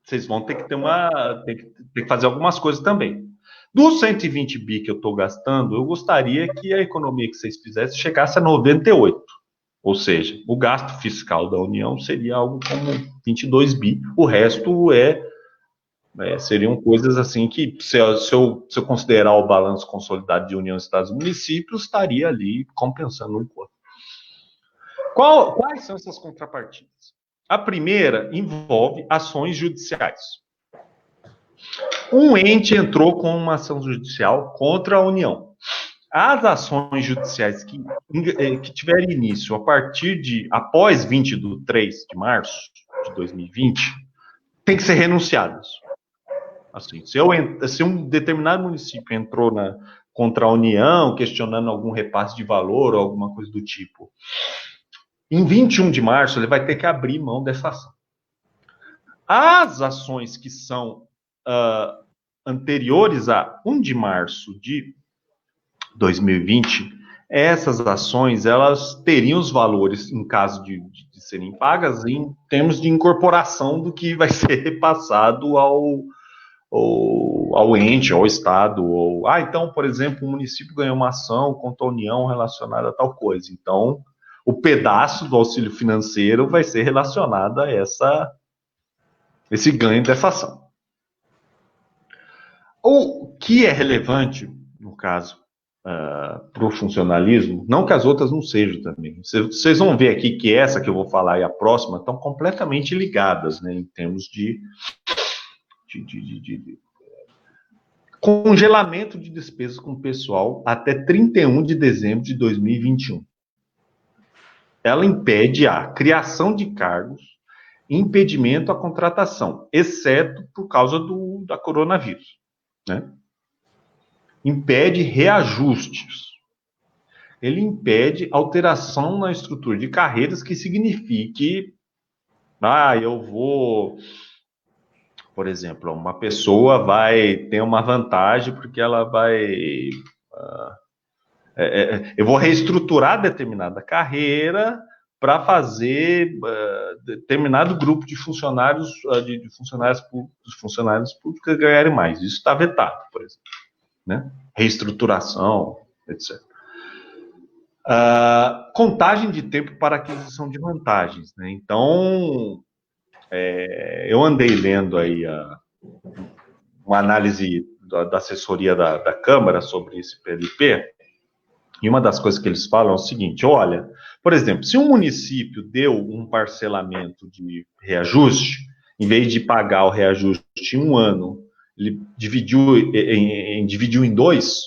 vocês vão ter que ter que fazer algumas coisas também. Dos 120 bi que eu estou gastando, eu gostaria que a economia que vocês fizessem chegasse a 98. Ou seja, o gasto fiscal da União seria algo como 22 bi. O resto seriam coisas assim que, se eu considerar o balanço consolidado de União, Estados e Municípios, estaria ali compensando um pouco. Quais são essas contrapartidas? A primeira envolve ações judiciais. Um ente entrou com uma ação judicial contra a União. As ações judiciais que tiverem início após 23 de março de 2020, tem que ser renunciadas. Assim, se um determinado município entrou contra a União, questionando algum repasse de valor ou alguma coisa do tipo, em 21 de março ele vai ter que abrir mão dessa ação. As ações que são anteriores a 1 de março de 2020, essas ações, elas teriam os valores, em caso de serem pagas, em termos de incorporação do que vai ser repassado ao ente, ao Estado. Então, por exemplo, o município ganhou uma ação contra a União relacionada a tal coisa. Então, o pedaço do auxílio financeiro vai ser relacionado a esse ganho dessa ação. O que é relevante, no caso, para o funcionalismo, não que as outras não sejam também. Vocês vão ver aqui que essa que eu vou falar e a próxima estão completamente ligadas, né, em termos de congelamento de despesas com o pessoal até 31 de dezembro de 2021. Ela impede a criação de cargos, impedimento à contratação, exceto por causa da coronavírus, né? Impede reajustes. Ele impede alteração na estrutura de carreiras que signifique, eu vou, por exemplo, uma pessoa vai ter uma vantagem porque ela vai, eu vou reestruturar determinada carreira para fazer determinado grupo de funcionários, funcionários públicos ganharem mais. Isso está vetado, por exemplo, né? Reestruturação, etc. Contagem de tempo para aquisição de vantagens, né? Então, eu andei lendo aí uma análise da assessoria da Câmara sobre esse PLP, E uma das coisas que eles falam é o seguinte, olha, por exemplo, se um município deu um parcelamento de reajuste, em vez de pagar o reajuste em um ano, ele dividiu em 2,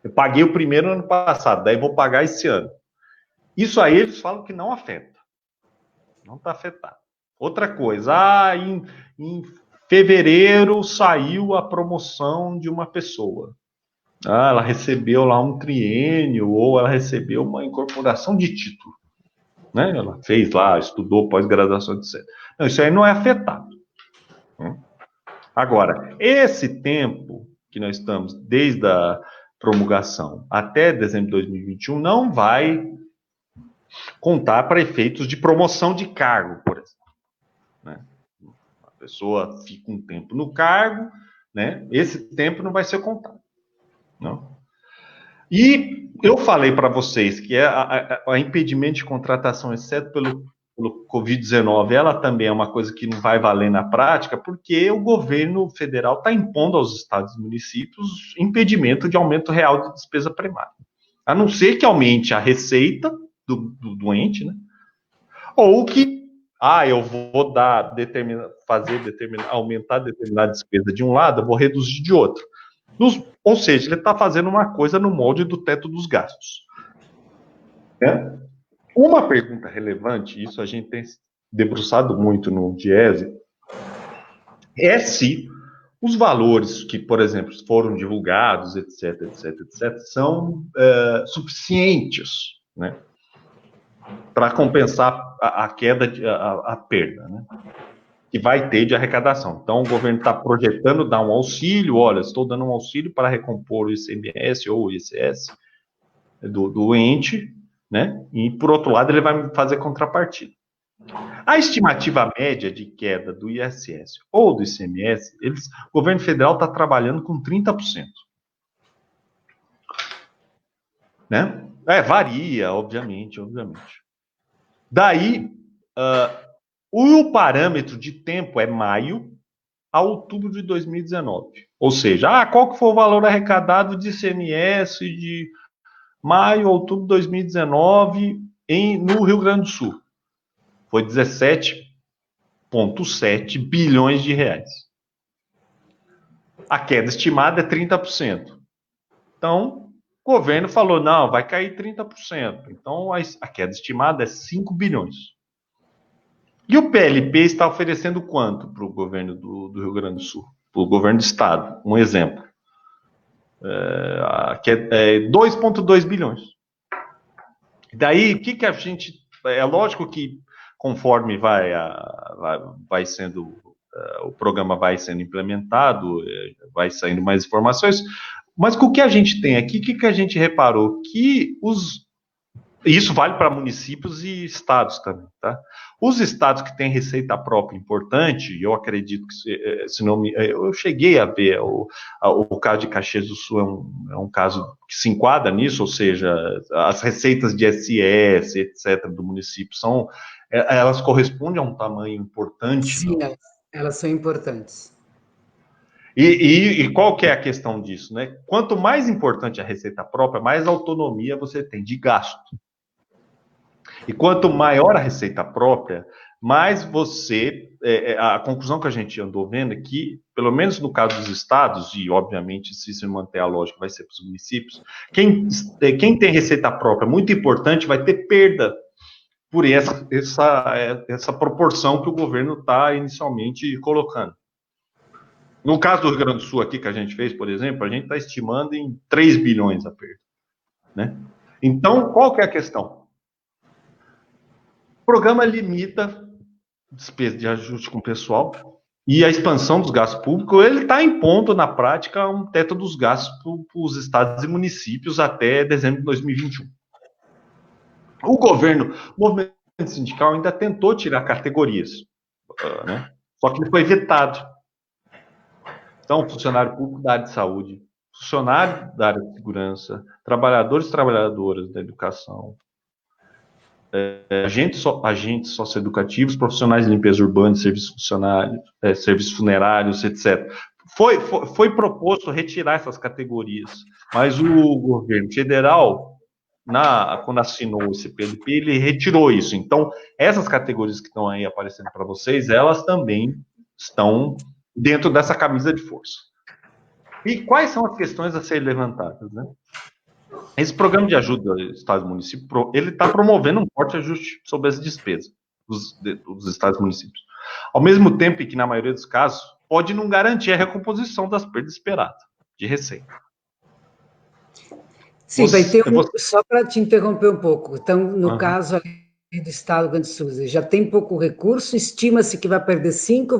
eu paguei o primeiro no ano passado, daí vou pagar esse ano. Isso aí eles falam que não afeta. Não está afetado. Outra coisa, em fevereiro saiu a promoção de uma pessoa. Ela recebeu lá um triênio ou ela recebeu uma incorporação de título. Né? Ela fez lá, estudou pós-graduação, etc. Não, isso aí não é afetado. Agora, esse tempo que nós estamos, desde a promulgação até dezembro de 2021, não vai contar para efeitos de promoção de cargo, por exemplo. Né? A pessoa fica um tempo no cargo, né? Esse tempo não vai ser contado. Não? E eu falei para vocês que a impedimento de contratação, exceto pelo Covid-19, ela também é uma coisa que não vai valer na prática, porque o governo federal está impondo aos estados e municípios impedimento de aumento real de despesa primária. A não ser que aumente a receita do doente, né? Ou que eu vou aumentar determinada despesa de um lado, eu vou reduzir de outro. Ou seja, ele está fazendo uma coisa no molde do teto dos gastos. Uma pergunta relevante, isso a gente tem debruçado muito no Diese, é se os valores que, por exemplo, foram divulgados, etc., são suficientes, né, para compensar a queda, a perda, né, que vai ter de arrecadação. Então, o governo está projetando dar um auxílio, olha, estou dando um auxílio para recompor o ICMS ou o ICS do ente, né? E, por outro lado, ele vai fazer contrapartida. A estimativa média de queda do ISS ou do ICMS, o governo federal está trabalhando com 30%. Né? Varia, obviamente. Daí, o parâmetro de tempo é maio a outubro de 2019. Ou seja, qual que foi o valor arrecadado de ICMS de maio a outubro de 2019 no Rio Grande do Sul? Foi 17,7 bilhões de reais. A queda estimada é 30%. Então, o governo falou, não, vai cair 30%. Então, a queda estimada é 5 bilhões. E o PLP está oferecendo quanto para o governo do Rio Grande do Sul? Para o governo do estado, um exemplo. 2,2 bilhões. Daí, o que a gente... É lógico que conforme vai sendo... o programa vai sendo implementado, vai saindo mais informações, mas com o que a gente tem aqui, o que a gente reparou? Que isso vale para municípios e estados também, tá? Os estados que têm receita própria importante, eu acredito que, eu cheguei a ver o caso de Caxias do Sul é um caso que se enquadra nisso, ou seja, as receitas de SS, etc., do município elas correspondem a um tamanho importante. Sim, elas são importantes. E qual que é a questão disso, né? Quanto mais importante a receita própria, mais autonomia você tem de gasto. E quanto maior a receita própria, mais a conclusão que a gente andou vendo é que, pelo menos no caso dos estados, e obviamente se se manter a lógica vai ser para os municípios, quem tem receita própria muito importante vai ter perda por essa proporção que o governo está inicialmente colocando. No caso do Rio Grande do Sul aqui que a gente fez, por exemplo, a gente está estimando em 3 bilhões a perda. Né? Então, qual que é a questão? O programa limita despesa de ajuste com o pessoal e a expansão dos gastos públicos, ele está impondo, na prática, um teto dos gastos para os estados e municípios até dezembro de 2021. O movimento sindical ainda tentou tirar categorias, né? Só que ele foi vetado. Então, funcionário público da área de saúde, funcionário da área de segurança, trabalhadores e trabalhadoras da educação, agentes socioeducativos, profissionais de limpeza urbana, serviços funerários, etc. Foi proposto retirar essas categorias, mas o governo federal, quando assinou esse PLP, ele retirou isso. Então, essas categorias que estão aí aparecendo para vocês, elas também estão dentro dessa camisa de força. E quais são as questões a serem levantadas, né? Esse programa de ajuda ao Estado e município, ele está promovendo um forte ajuste sobre as despesas dos Estados e municípios. Ao mesmo tempo que, na maioria dos casos, pode não garantir a recomposição das perdas esperadas de receita. Sim, vai ter só para te interromper um pouco. Então, no caso do Estado do Rio Grande do Sul, já tem pouco recurso, estima-se que vai perder 5,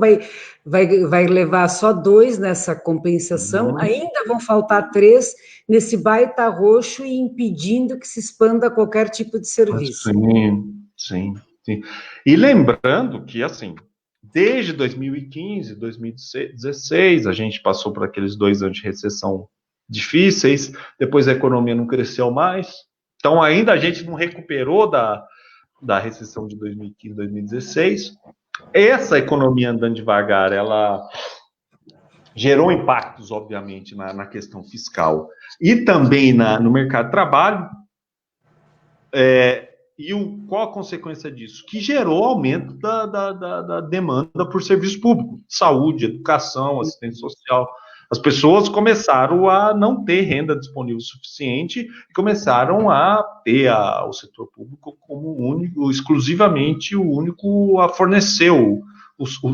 vai levar só 2 nessa compensação, ainda vão faltar 3 nesse baita roxo e impedindo que se expanda qualquer tipo de serviço. Sim. E lembrando que, assim, desde 2015, 2016, a gente passou por aqueles 2 anos de recessão difíceis, depois a economia não cresceu mais, então ainda a gente não recuperou da recessão de 2015, 2016. Essa economia andando devagar, ela gerou impactos, obviamente, na questão fiscal e também no mercado de trabalho. Qual a consequência disso? Que gerou aumento da demanda por serviço público, saúde, educação, assistência social. As pessoas começaram a não ter renda disponível suficiente e começaram a ter o setor público como único, exclusivamente o único a fornecer o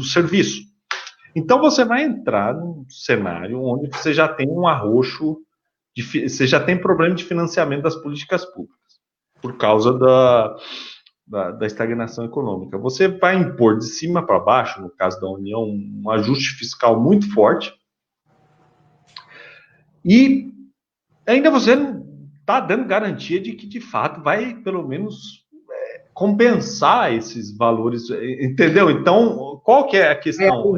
serviço. Então, você vai entrar num cenário onde você já tem um arroxo, você já tem problema de financiamento das políticas públicas, por causa da estagnação econômica. Você vai impor de cima para baixo, no caso da União, um ajuste fiscal muito forte, e ainda você não está dando garantia de que, de fato, vai, pelo menos, compensar esses valores, entendeu? Então, qual que é a questão?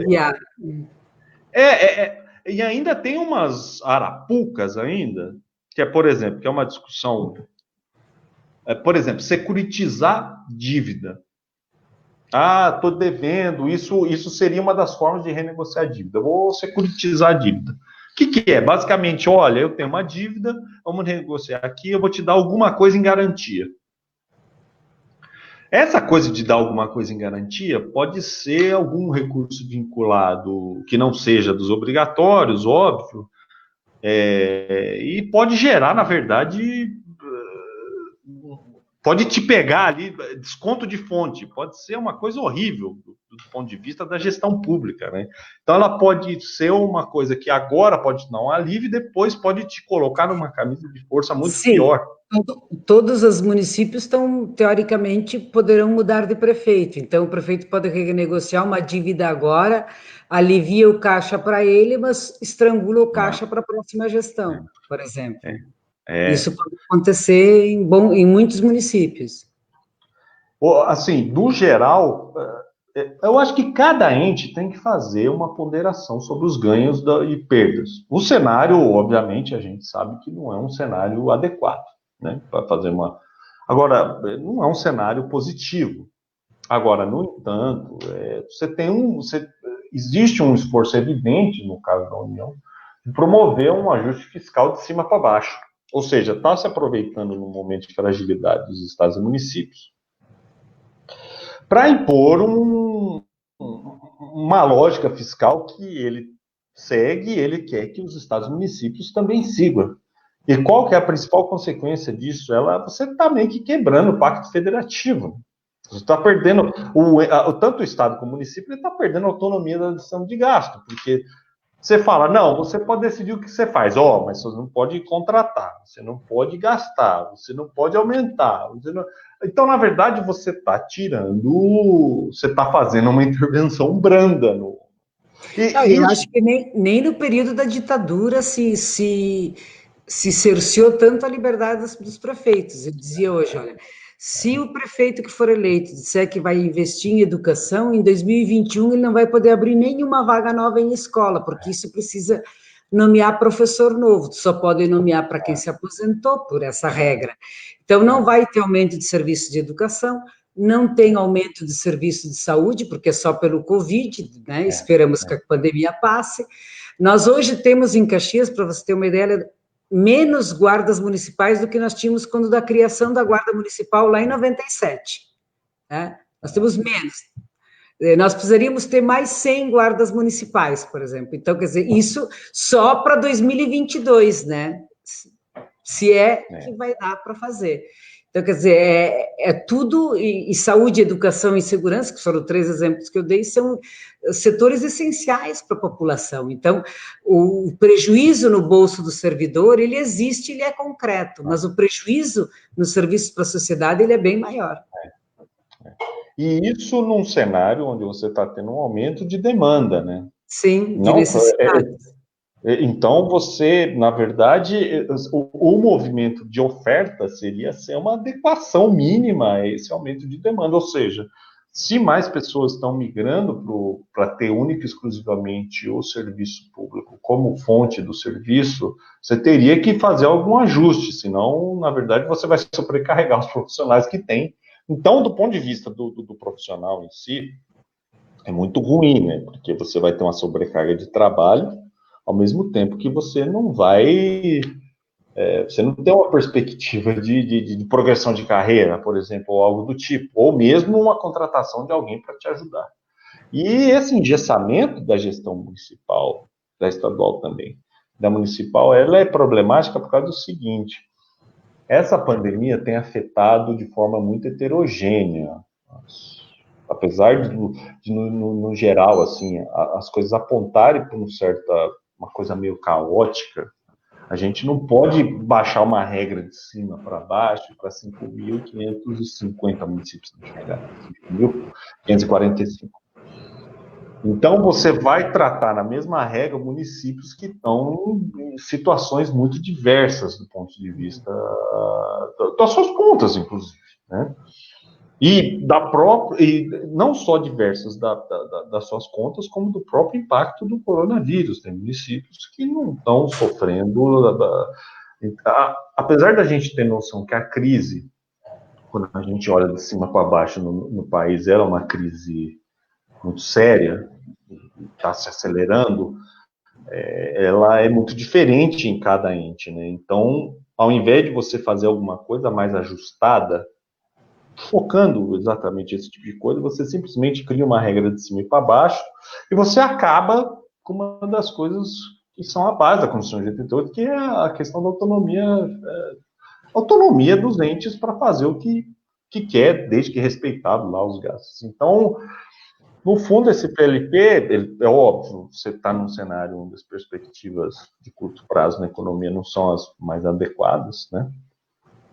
E ainda tem umas arapucas ainda, que é, por exemplo, que é uma discussão, por exemplo, securitizar dívida. Estou devendo, isso seria uma das formas de renegociar a dívida. Eu vou securitizar a dívida. O que é? Basicamente, olha, eu tenho uma dívida, vamos negociar aqui, eu vou te dar alguma coisa em garantia. Essa coisa de dar alguma coisa em garantia pode ser algum recurso vinculado que não seja dos obrigatórios, óbvio, e pode gerar, na verdade, pode te pegar ali, desconto de fonte, pode ser uma coisa horrível do ponto de vista da gestão pública, né? Então ela pode ser uma coisa que agora pode te dar um alívio e depois pode te colocar numa camisa de força muito pior. Todos os municípios teoricamente, poderão mudar de prefeito, então o prefeito pode renegociar uma dívida agora, alivia o caixa para ele, mas estrangula o caixa para a próxima gestão, por exemplo. Isso pode acontecer em muitos municípios. Assim, no geral, eu acho que cada ente tem que fazer uma ponderação sobre os ganhos e perdas. O cenário, obviamente, a gente sabe que não é um cenário adequado, né, para fazer uma... Agora, não é um cenário positivo. Agora, no entanto, existe um esforço evidente, no caso da União, de promover um ajuste fiscal de cima para baixo. Ou seja, está se aproveitando no momento de fragilidade dos estados e municípios para impor uma lógica fiscal que ele segue e ele quer que os estados e municípios também sigam. E qual que é a principal consequência disso? Você está meio que quebrando o pacto federativo. Você está perdendo, tanto o estado como o município, ele está perdendo a autonomia da decisão de gasto, porque você fala, não, você pode decidir o que você faz, mas você não pode contratar, você não pode gastar, você não pode aumentar. Então, na verdade, você está fazendo uma intervenção branda. Eu acho que nem no período da ditadura se cerceou tanto a liberdade dos prefeitos. Eu dizia hoje, olha, se o prefeito que for eleito disser que vai investir em educação, em 2021 ele não vai poder abrir nenhuma vaga nova em escola, porque isso precisa nomear professor novo, só pode nomear para quem se aposentou por essa regra. Então, não vai ter aumento de serviço de educação, não tem aumento de serviço de saúde, porque é só pelo Covid, né? Esperamos que a pandemia passe. Nós hoje temos em Caxias, para você ter uma ideia, menos guardas municipais do que nós tínhamos quando da criação da Guarda Municipal lá em 97. Né? Nós temos menos. Nós precisaríamos ter mais 100 guardas municipais, por exemplo. Então, quer dizer, isso só para 2022, né? Se é que vai dar para fazer. Então, quer dizer, é tudo, e saúde, educação e segurança, que foram 3 exemplos que eu dei, são setores essenciais para a população. Então, o prejuízo no bolso do servidor, ele existe, ele é concreto, mas o prejuízo nos serviços para a sociedade, ele é bem maior. E isso num cenário onde você está tendo um aumento de demanda, né? Sim, de necessidades. Então, você, na verdade, o movimento de oferta seria ser uma adequação mínima a esse aumento de demanda, ou seja, se mais pessoas estão migrando para ter única e exclusivamente o serviço público como fonte do serviço, você teria que fazer algum ajuste, senão, na verdade, você vai sobrecarregar os profissionais que tem. Então, do ponto de vista do profissional em si, é muito ruim, né? Porque você vai ter uma sobrecarga de trabalho, ao mesmo tempo que você não vai... você não tem uma perspectiva de progressão de carreira, por exemplo, ou algo do tipo, ou mesmo uma contratação de alguém para te ajudar. E esse engessamento da gestão municipal, da estadual também, da municipal, ela é problemática por causa do seguinte: essa pandemia tem afetado de forma muito heterogênea. Apesar de no geral, assim, as coisas apontarem para uma coisa meio caótica, a gente não pode baixar uma regra de cima para baixo para 5.550 municípios, 5.545. Então, você vai tratar na mesma regra municípios que estão em situações muito diversas do ponto de vista das suas contas, inclusive, né? E não só diversas das suas contas, como do próprio impacto do coronavírus. Tem municípios que não estão sofrendo. Apesar da gente ter noção que a crise, quando a gente olha de cima para baixo no país, ela é uma crise muito séria, está se acelerando, ela é muito diferente em cada ente, né? Então, ao invés de você fazer alguma coisa mais ajustada, focando exatamente esse tipo de coisa, você simplesmente cria uma regra de cima e para baixo, e você acaba com uma das coisas que são a base da Constituição de 88, que é a questão da autonomia dos entes para fazer o que quer, desde que respeitado lá os gastos. Então, no fundo, esse PLP, é óbvio, você está num cenário onde as perspectivas de curto prazo na economia não são as mais adequadas, né?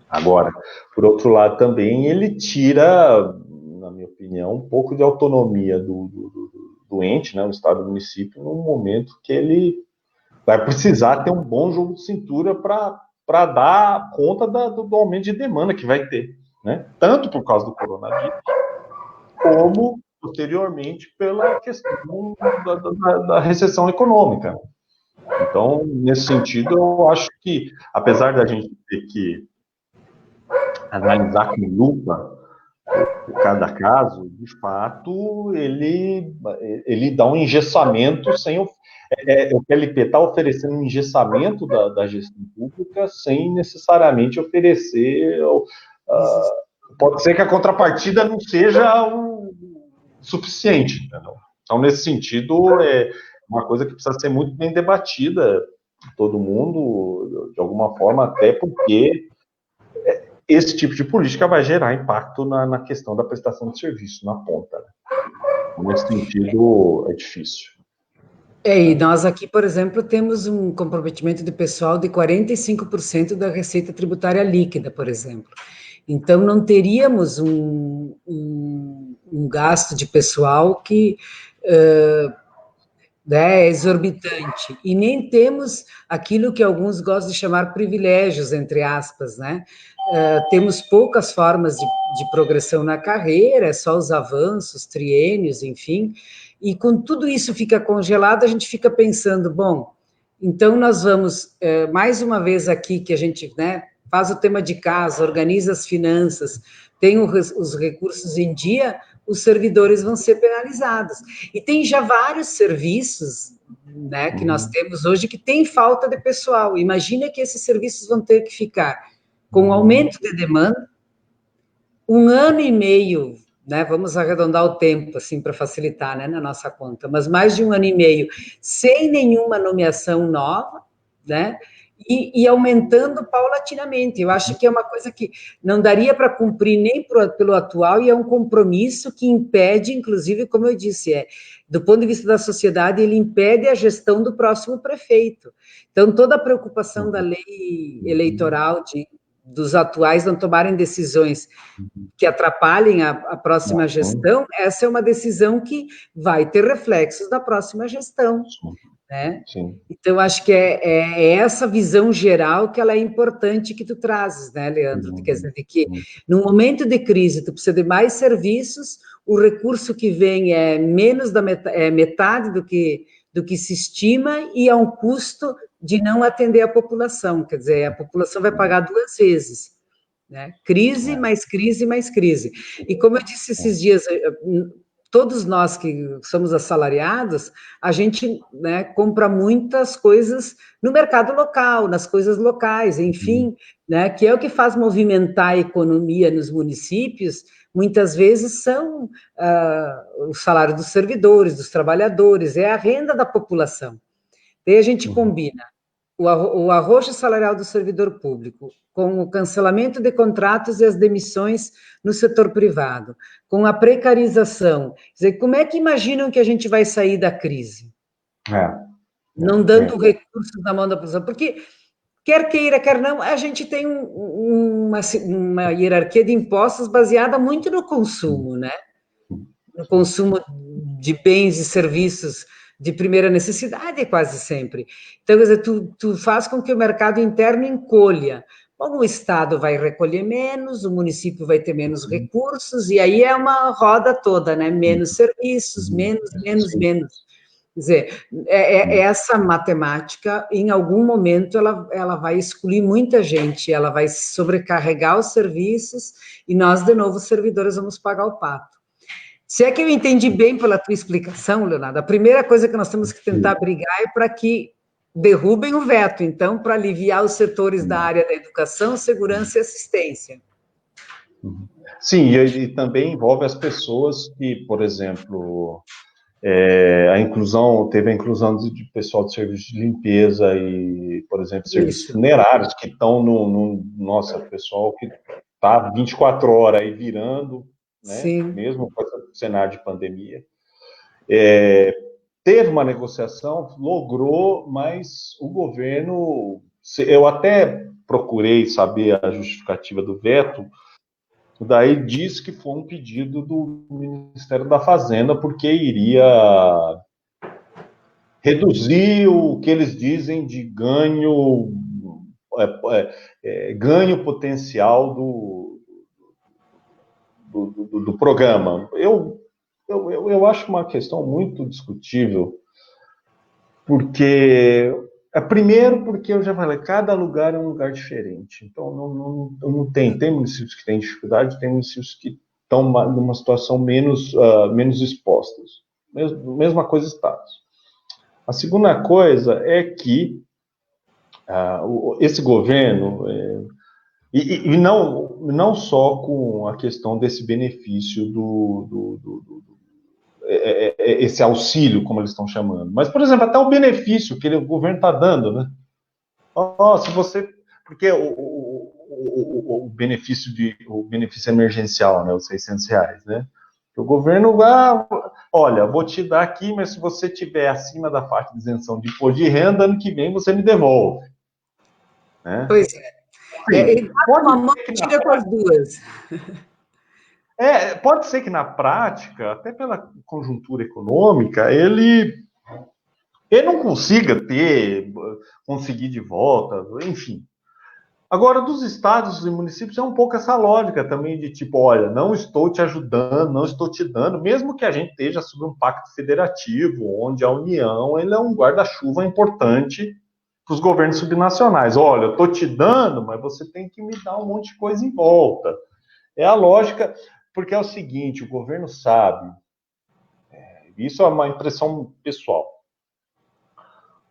Agora, por outro lado, também ele tira, na minha opinião, um pouco de autonomia do ente, né, o Estado e o município, num momento que ele vai precisar ter um bom jogo de cintura para dar conta do aumento de demanda que vai ter, né? Tanto por causa do coronavírus, como posteriormente pela questão da recessão econômica. Então, nesse sentido, eu acho que, apesar da gente ter que analisar com lupa cada caso, de fato, ele dá um engessamento sem o PLP está oferecendo um engessamento da gestão pública sem necessariamente oferecer. Pode ser que a contrapartida não seja o suficiente, entendeu? Então, nesse sentido, é uma coisa que precisa ser muito bem debatida por todo mundo, de alguma forma, até porque esse tipo de política vai gerar impacto na questão da prestação de serviço, na ponta. Né? Nesse sentido, é difícil. E nós aqui, por exemplo, temos um comprometimento de pessoal de 45% da receita tributária líquida, por exemplo. Então, não teríamos um gasto de pessoal que é exorbitante. E nem temos aquilo que alguns gostam de chamar privilégios, entre aspas, né? Temos poucas formas de progressão na carreira, é só os avanços, triênios, enfim. E com tudo isso fica congelado, a gente fica pensando, bom, então nós vamos, mais uma vez aqui, que a gente, né, faz o tema de casa, organiza as finanças, tem os recursos em dia, os servidores vão ser penalizados. E tem já vários serviços, né, que nós temos hoje que tem falta de pessoal. Imagina que esses serviços vão ter que ficar com aumento de demanda, 1 ano e meio, né, vamos arredondar o tempo, assim, para facilitar, né, na nossa conta, mas mais de 1 ano e meio, sem nenhuma nomeação nova, né, e aumentando paulatinamente. Eu acho que é uma coisa que não daria para cumprir nem pelo atual, e é um compromisso que impede, inclusive, como eu disse, do ponto de vista da sociedade, ele impede a gestão do próximo prefeito. Então, toda a preocupação da lei eleitoral dos atuais não tomarem decisões que atrapalhem a próxima gestão, essa é uma decisão que vai ter reflexos da próxima gestão, né? Sim. Então, acho que é essa visão geral que ela é importante que tu trazes, né, Leandro? Quer dizer, de que num momento de crise tu precisa de mais serviços, o recurso que vem é menos da metade do que se estima, e a um custo de não atender a população. Quer dizer, a população vai pagar 2 vezes, né? Crise, mais crise, mais crise. E como eu disse esses dias, todos nós que somos assalariados, a gente, né, compra muitas coisas no mercado local, nas coisas locais, enfim, né, que é o que faz movimentar a economia nos municípios. Muitas vezes são o salário dos servidores, dos trabalhadores, é a renda da população. Daí a gente combina o arrojo salarial do servidor público com o cancelamento de contratos e as demissões no setor privado, com a precarização. Quer dizer, como é que imaginam que a gente vai sair da crise? Não dando recursos na mão da população, porque quer queira, quer não, a gente tem uma hierarquia de impostos baseada muito no consumo, né? No consumo de bens e serviços de primeira necessidade, quase sempre. Então, quer dizer, tu faz com que o mercado interno encolha. Bom, o Estado vai recolher menos, o município vai ter menos recursos, e aí é uma roda toda, né? Menos serviços, menos. Quer dizer, essa matemática, em algum momento, ela vai excluir muita gente, ela vai sobrecarregar os serviços, e nós, de novo, os servidores, vamos pagar o pato. Se é que eu entendi bem pela tua explicação, Leonardo, a primeira coisa que nós temos que tentar brigar é para que derrubem o veto, então, para aliviar os setores da área da educação, segurança e assistência. Sim, e também envolve as pessoas que, por exemplo, teve a inclusão de pessoal de serviço de limpeza e, por exemplo, serviços funerários, que estão nossa, pessoal que está 24 horas aí virando, né? Mesmo com esse cenário de pandemia. Teve uma negociação, logrou, mas o governo... Eu até procurei saber a justificativa do veto, daí diz que foi um pedido do Ministério da Fazenda, porque iria reduzir o que eles dizem de ganho potencial do programa. Eu acho uma questão muito discutível, porque... Primeiro, porque eu já falei, cada lugar é um lugar diferente. Então, não tem municípios que têm dificuldade, tem municípios que estão numa situação menos expostos. Mesma coisa estados. A segunda coisa é que esse governo, e não só com a questão desse benefício esse auxílio, como eles estão chamando. Mas, por exemplo, até o benefício que o governo está dando, né? Se você... Porque o benefício emergencial, né? Os R$600, né? O governo olha, vou te dar aqui, mas se você tiver acima da faixa de isenção de imposto de renda, ano que vem você me devolve. Né? Pois é. Ele dá uma mão e tira com as duas. Pode ser que na prática, até pela conjuntura econômica, ele não consiga conseguir de volta, enfim. Agora, dos estados e municípios é um pouco essa lógica também de tipo, olha, não estou te ajudando, não estou te dando, mesmo que a gente esteja sob um pacto federativo, onde a União ele é um guarda-chuva importante para os governos subnacionais. Olha, eu estou te dando, mas você tem que me dar um monte de coisa em volta. É a lógica... porque é o seguinte, o governo sabe, isso é uma impressão pessoal,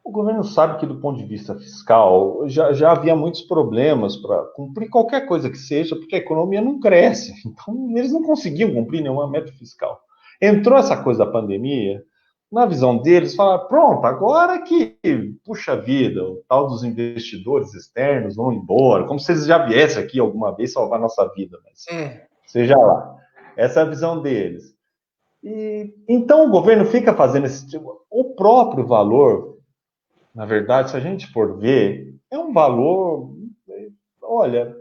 o governo sabe que, do ponto de vista fiscal, já havia muitos problemas para cumprir qualquer coisa que seja, porque a economia não cresce. Então, eles não conseguiam cumprir nenhuma meta fiscal. Entrou essa coisa da pandemia, na visão deles, falaram, pronto, agora que, puxa vida, o tal dos investidores externos vão embora, como se eles já viessem aqui alguma vez salvar nossa vida, mas seja lá. Essa é a visão deles. E, então, o governo fica fazendo esse tipo... O próprio valor... Na verdade, se a gente for ver, é um valor... Olha,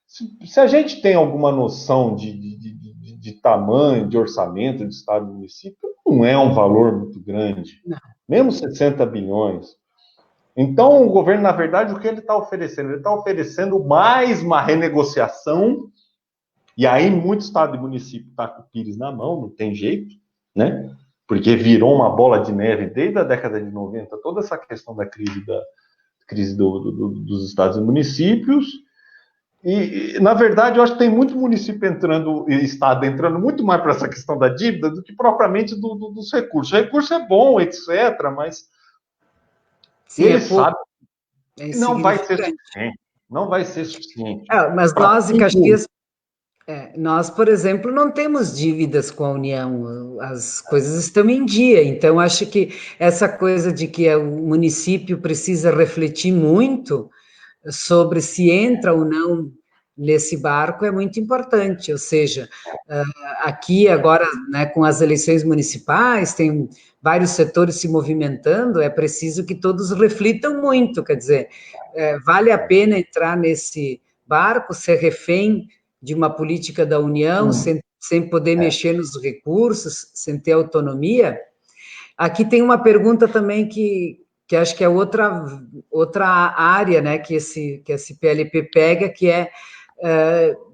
se a gente tem alguma noção de tamanho, de orçamento de Estado e município, não é um valor muito grande. Não. Mesmo 60 bilhões. Então, o governo, na verdade, o que ele está oferecendo? Ele está oferecendo mais uma renegociação, e aí muito Estado e município está com o pires na mão, não tem jeito, né? Porque virou uma bola de neve desde a década de 90, toda essa questão da crise dos estados e municípios. E, na verdade, eu acho que tem muito município entrando, e estado entrando muito mais para essa questão da dívida do que propriamente dos recursos. O recurso é bom, etc., mas ele sabe que não vai ser suficiente. Não vai ser suficiente. Mas nós, em Caxias... nós, por exemplo, não temos dívidas com a União, as coisas estão em dia, então acho que essa coisa de que o município precisa refletir muito sobre se entra ou não nesse barco é muito importante, ou seja, aqui agora, né, com as eleições municipais, tem vários setores se movimentando, é preciso que todos reflitam muito, quer dizer, vale a pena entrar nesse barco, ser refém de uma política da União, sem poder mexer nos recursos, sem ter autonomia? Aqui tem uma pergunta também que acho que é outra área, né, que esse PLP pega, que é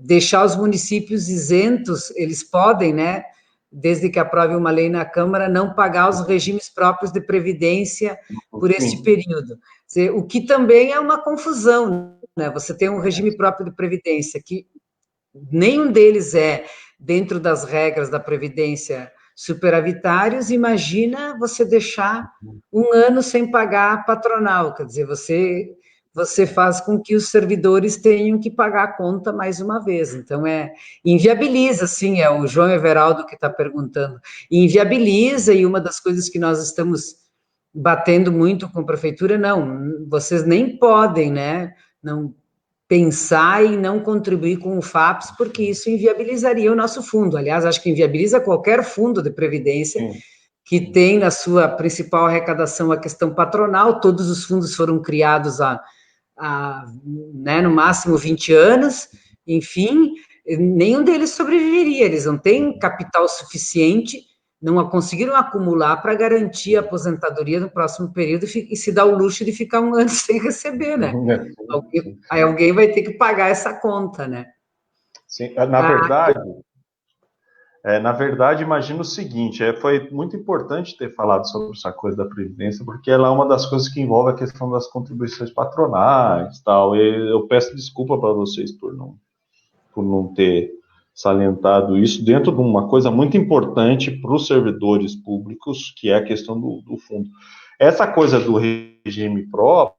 deixar os municípios isentos, eles podem, né, desde que aprove uma lei na Câmara, não pagar os regimes próprios de previdência por este período. O que também é uma confusão, né? Você tem um regime próprio de previdência que nenhum deles é dentro das regras da Previdência superavitários, imagina você deixar um ano sem pagar a patronal, quer dizer, você faz com que os servidores tenham que pagar a conta mais uma vez, então inviabiliza, sim, é o João Everaldo que está perguntando, inviabiliza, e uma das coisas que nós estamos batendo muito com a prefeitura, não, vocês nem podem, né, não pensar em não contribuir com o FAPES, porque isso inviabilizaria o nosso fundo. Aliás, acho que inviabiliza qualquer fundo de previdência que tem na sua principal arrecadação a questão patronal. Todos os fundos foram criados né, no máximo 20 anos, enfim, nenhum deles sobreviveria, eles não têm capital suficiente, não conseguiram acumular para garantir a aposentadoria no próximo período e se dar o luxo de ficar um ano sem receber, né? Aí alguém vai ter que pagar essa conta, né? Sim, na verdade, imagina o seguinte, foi muito importante ter falado sobre essa coisa da Previdência, porque ela é uma das coisas que envolve a questão das contribuições patronais e tal. Eu peço desculpa para vocês por não ter salientado isso dentro de uma coisa muito importante para os servidores públicos, que é a questão do fundo. Essa coisa do regime próprio,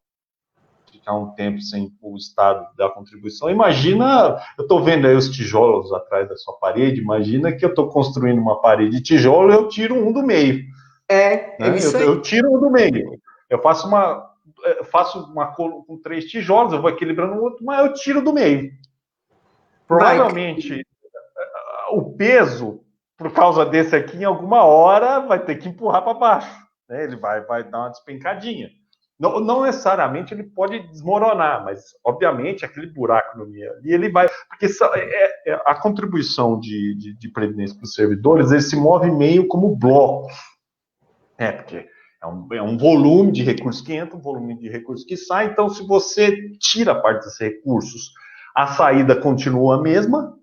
ficar um tempo sem o Estado dar contribuição, imagina, eu estou vendo aí os tijolos atrás da sua parede, imagina que eu estou construindo uma parede de tijolo e eu tiro um do meio. Né? Eu tiro um do meio. Eu faço uma coluna com 3 tijolos, eu vou equilibrando o outro, mas eu tiro do meio. Provavelmente, o peso, por causa desse aqui, em alguma hora, vai ter que empurrar para baixo. Né? Ele vai dar uma despencadinha. Não necessariamente ele pode desmoronar, mas, obviamente, aquele buraco no meio ali, ele vai... Porque a contribuição de previdência para os servidores, ele se move meio como blocos. Porque é um volume de recursos que entra, um volume de recursos que sai. Então, se você tira parte desses recursos, a saída continua a mesma.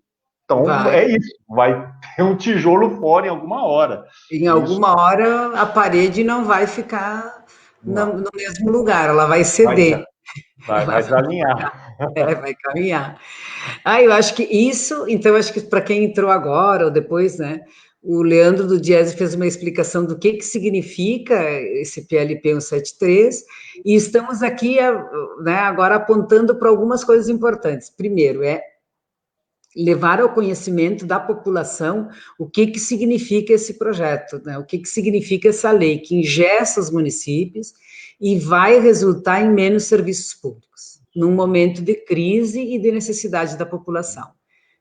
Então, é isso. Vai ter um tijolo fora em alguma hora. Em alguma hora, a parede não vai ficar no mesmo lugar, ela vai ceder. Vai desalinhar. Vai caminhar. Eu acho que isso, então, acho que para quem entrou agora ou depois, né, o Leandro do Diese fez uma explicação do que significa esse PLP 173, e estamos aqui, né, agora apontando para algumas coisas importantes. Primeiro, levar ao conhecimento da população o que significa esse projeto, né, o que significa essa lei, que engessa os municípios e vai resultar em menos serviços públicos, num momento de crise e de necessidade da população.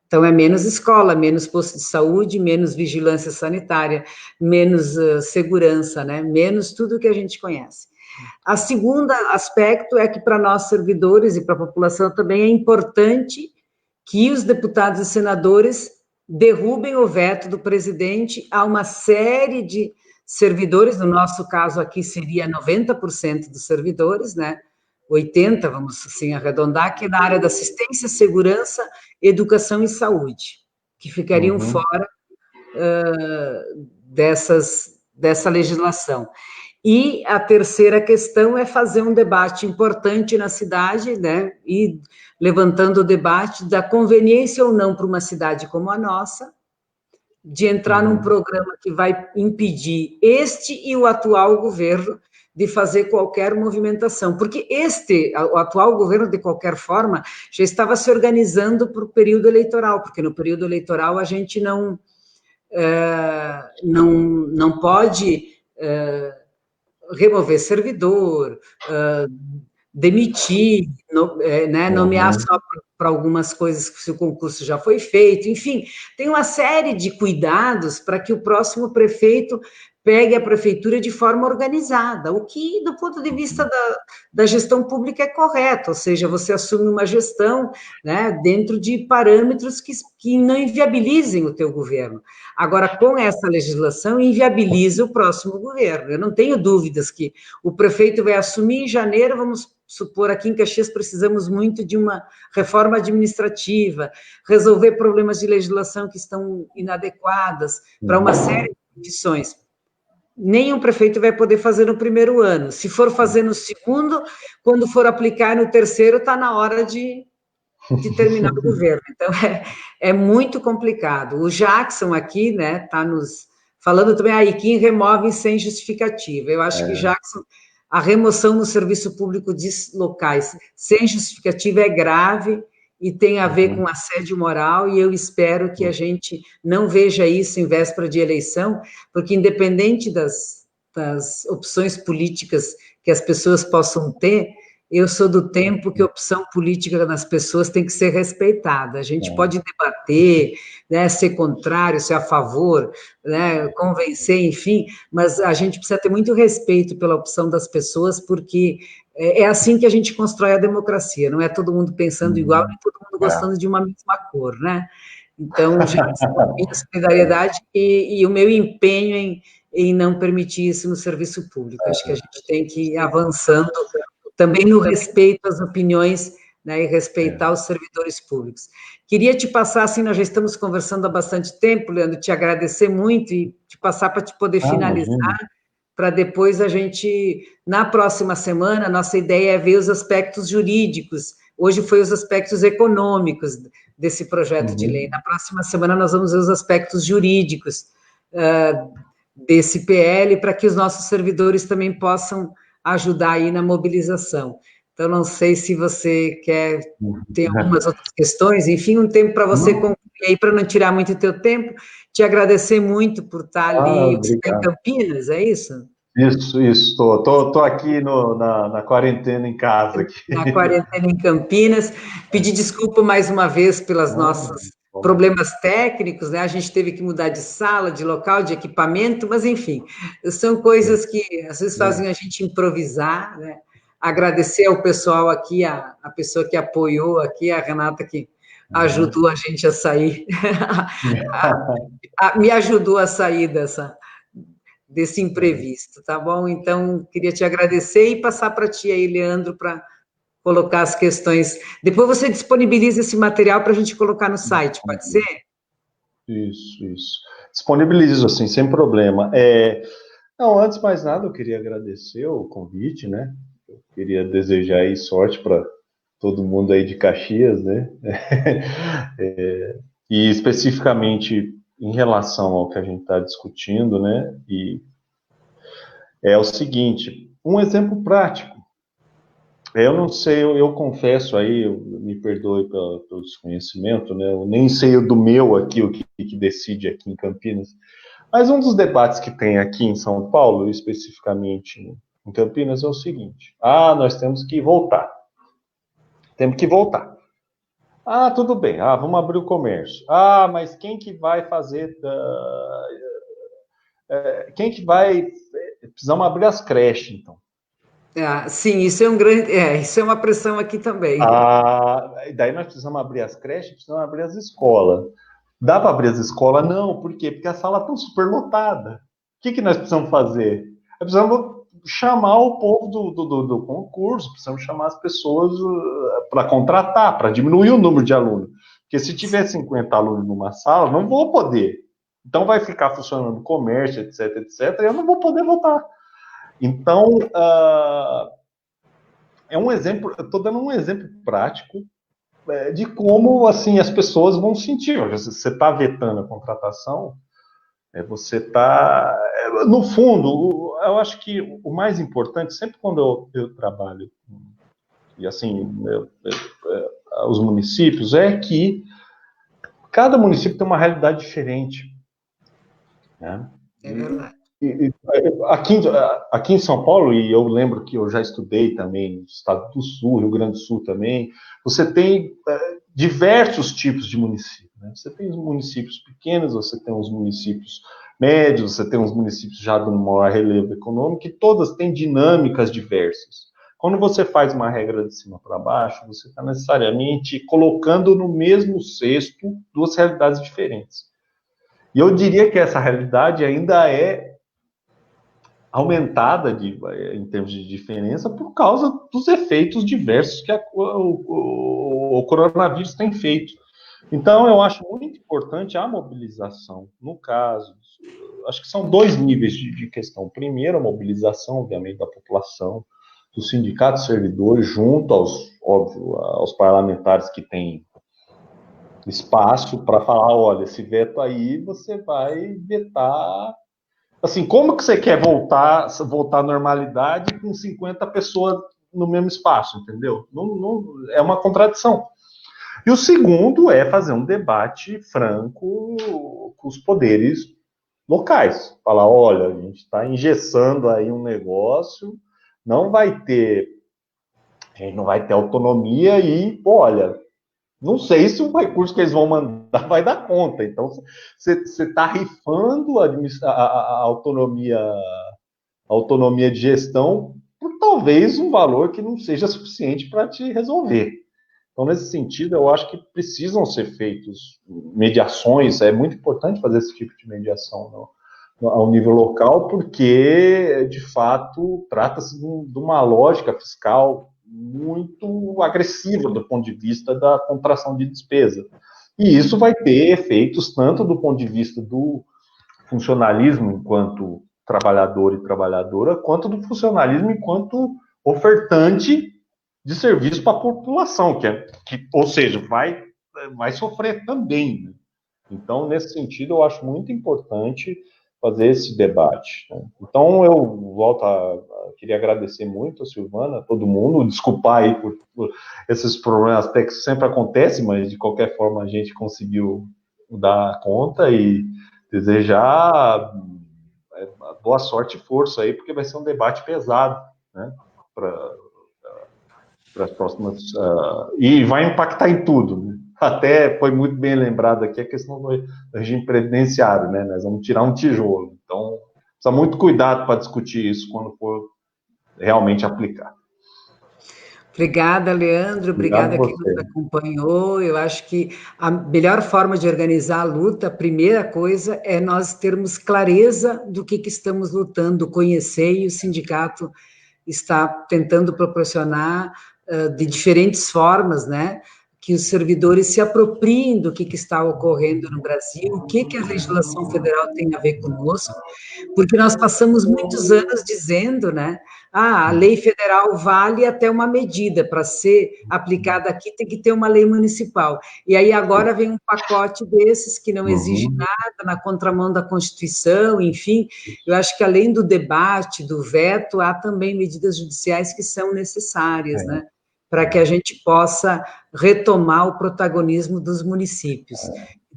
Então, é menos escola, menos posto de saúde, menos vigilância sanitária, menos segurança, né? Menos tudo que a gente conhece. A segunda aspecto é que para nós servidores e para a população também é importante que os deputados e senadores derrubem o veto do presidente a uma série de servidores, no nosso caso aqui seria 90% dos servidores, né? 80, vamos assim arredondar, que é na área da assistência, segurança, educação e saúde, que ficariam fora dessa legislação. E a terceira questão é fazer um debate importante na cidade, né, e levantando o debate da conveniência ou não para uma cidade como a nossa, de entrar num programa que vai impedir este e o atual governo de fazer qualquer movimentação, porque o atual governo, de qualquer forma, já estava se organizando para o período eleitoral, porque no período eleitoral a gente não pode remover servidor, demitir, né, nomear só para algumas coisas se o concurso já foi feito, enfim, tem uma série de cuidados para que o próximo prefeito pegue a prefeitura de forma organizada, o que, do ponto de vista da gestão pública, é correto, ou seja, você assume uma gestão, né, dentro de parâmetros que não inviabilizem o teu governo. Agora, com essa legislação, inviabiliza o próximo governo. Eu não tenho dúvidas que o prefeito vai assumir em janeiro, vamos supor, aqui em Caxias precisamos muito de uma reforma administrativa, resolver problemas de legislação que estão inadequadas para uma série de condições. Nenhum prefeito vai poder fazer no primeiro ano. Se for fazer no segundo, quando for aplicar no terceiro, está na hora de terminar o governo. Então, é muito complicado. O Jackson aqui, né, está nos falando também, a IQIM remove sem justificativa. Eu acho que, Jackson, a remoção no serviço público de locais sem justificativa é grave e tem a ver com assédio moral, e eu espero que a gente não veja isso em véspera de eleição, porque independente das opções políticas que as pessoas possam ter, eu sou do tempo que a opção política das pessoas tem que ser respeitada. A gente pode debater, né, ser contrário, ser a favor, né, convencer, enfim, mas a gente precisa ter muito respeito pela opção das pessoas, porque é assim que a gente constrói a democracia, não é todo mundo pensando igual, nem todo mundo gostando de uma mesma cor, né? Então, já a minha solidariedade e o meu empenho em não permitir isso no serviço público. Acho que a gente tem que ir avançando também no respeito às opiniões, né, e respeitar os servidores públicos. Queria te passar, assim, nós já estamos conversando há bastante tempo, Leandro, te agradecer muito e te passar para te poder finalizar, para depois a gente, na próxima semana, nossa ideia é ver os aspectos jurídicos. Hoje foi os aspectos econômicos desse projeto de lei. Na próxima semana nós vamos ver os aspectos jurídicos desse PL, para que os nossos servidores também possam ajudar aí na mobilização. Então, não sei se você quer ter algumas outras questões, enfim, um tempo para você concluir aí, para não tirar muito o teu tempo, te agradecer muito por estar ali, você está em Campinas, é isso? Isso, estou aqui na quarentena em casa. Aqui. Na quarentena em Campinas, pedir desculpa mais uma vez pelos nossos problemas técnicos, né? A gente teve que mudar de sala, de local, de equipamento, mas enfim, são coisas que às vezes fazem a gente improvisar, né? Agradecer ao pessoal aqui, a pessoa que apoiou aqui, a Renata, que ajudou a gente a sair, me ajudou a sair desse imprevisto, tá bom? Então, queria te agradecer e passar para ti aí, Leandro, para colocar as questões. Depois você disponibiliza esse material para a gente colocar no site, pode ser? Isso. Disponibilizo, assim, sem problema. Não, antes de mais nada, eu queria agradecer o convite, né? Eu queria desejar aí sorte para todo mundo aí de Caxias, né? E especificamente em relação ao que a gente está discutindo, né? E é o seguinte, um exemplo prático. Eu não sei, eu confesso aí, me perdoe pelo desconhecimento, né? Eu nem sei do meu aqui, o que decide aqui em Campinas. Mas um dos debates que tem aqui em São Paulo, especificamente em Campinas, é o seguinte: nós temos que voltar. Temos que voltar. Tudo bem. Vamos abrir o comércio. Mas quem que vai fazer? Quem que vai? Precisamos abrir as creches, então. Sim, isso isso é uma pressão aqui também. Daí nós precisamos abrir as creches, precisamos abrir as escolas. Dá para abrir as escolas? Não, por quê? Porque as salas estão superlotadas. O que nós precisamos fazer? Nós precisamos chamar o povo do concurso, precisamos chamar as pessoas para contratar, para diminuir o número de alunos. Porque se tiver 50 alunos numa sala, não vou poder. Então vai ficar funcionando comércio, etc, etc, e eu não vou poder voltar. Então, é um exemplo, eu estou dando um exemplo prático de como, assim, as pessoas vão sentir. Você está vetando a contratação, você está... No fundo, eu acho que o mais importante, sempre quando eu trabalho, e assim, os municípios, é que cada município tem uma realidade diferente. Né? É verdade. Aqui em São Paulo, e eu lembro que eu já estudei também no estado do Sul, Rio Grande do Sul também, você tem diversos tipos de municípios. Né? Você tem os municípios pequenos, você tem os municípios médios, você tem os municípios já de um maior relevo econômico, e todas têm dinâmicas diversas. Quando você faz uma regra de cima para baixo, você está necessariamente colocando no mesmo cesto duas realidades diferentes. E eu diria que essa realidade ainda é aumentada em termos de diferença por causa dos efeitos diversos que o coronavírus tem feito. Então, eu acho muito importante a mobilização. No caso, acho que são dois níveis de questão. Primeiro, a mobilização, obviamente, da população, dos sindicatos servidores, junto aos parlamentares que têm espaço para falar, olha, esse veto aí, você vai vetar... Assim, como que você quer voltar à normalidade com 50 pessoas no mesmo espaço, entendeu? É uma contradição. E o segundo é fazer um debate franco com os poderes locais. Falar, olha, a gente está engessando aí um negócio, não vai ter autonomia e, olha, não sei se o recurso que eles vão mandar vai dar conta. Então, você está rifando a autonomia de gestão por talvez um valor que não seja suficiente para te resolver. Então, nesse sentido, eu acho que precisam ser feitas mediações. É muito importante fazer esse tipo de mediação ao nível local, porque, de fato, trata-se de uma lógica fiscal muito agressiva do ponto de vista da contração de despesa. E isso vai ter efeitos tanto do ponto de vista do funcionalismo enquanto trabalhador e trabalhadora, quanto do funcionalismo enquanto ofertante de serviço para a população, ou seja, vai sofrer também. Né? Então, nesse sentido, eu acho muito importante fazer esse debate. Né? Então, eu queria agradecer muito a Silvana, a todo mundo, desculpar aí por esses problemas técnicos que sempre acontecem, mas de qualquer forma a gente conseguiu dar conta e desejar boa sorte e força aí, porque vai ser um debate pesado, né, para as próximas... e vai impactar em tudo, né? Até foi muito bem lembrado aqui a questão do regime previdenciário, né? Nós vamos tirar um tijolo. Então, precisa muito cuidado para discutir isso quando for realmente aplicar. Obrigada, Leandro. Obrigada a quem nos acompanhou. Eu acho que a melhor forma de organizar a luta, a primeira coisa, é nós termos clareza do que estamos lutando, conhecer, e o sindicato está tentando proporcionar de diferentes formas, né? que os servidores se apropriem do que está ocorrendo no Brasil, o que a legislação federal tem a ver conosco, porque nós passamos muitos anos dizendo, né, a lei federal vale até uma medida, para ser aplicada aqui tem que ter uma lei municipal, e aí agora vem um pacote desses que não exige nada, na contramão da Constituição, enfim, eu acho que além do debate, do veto, há também medidas judiciais que são necessárias, né, para que a gente possa retomar o protagonismo dos municípios.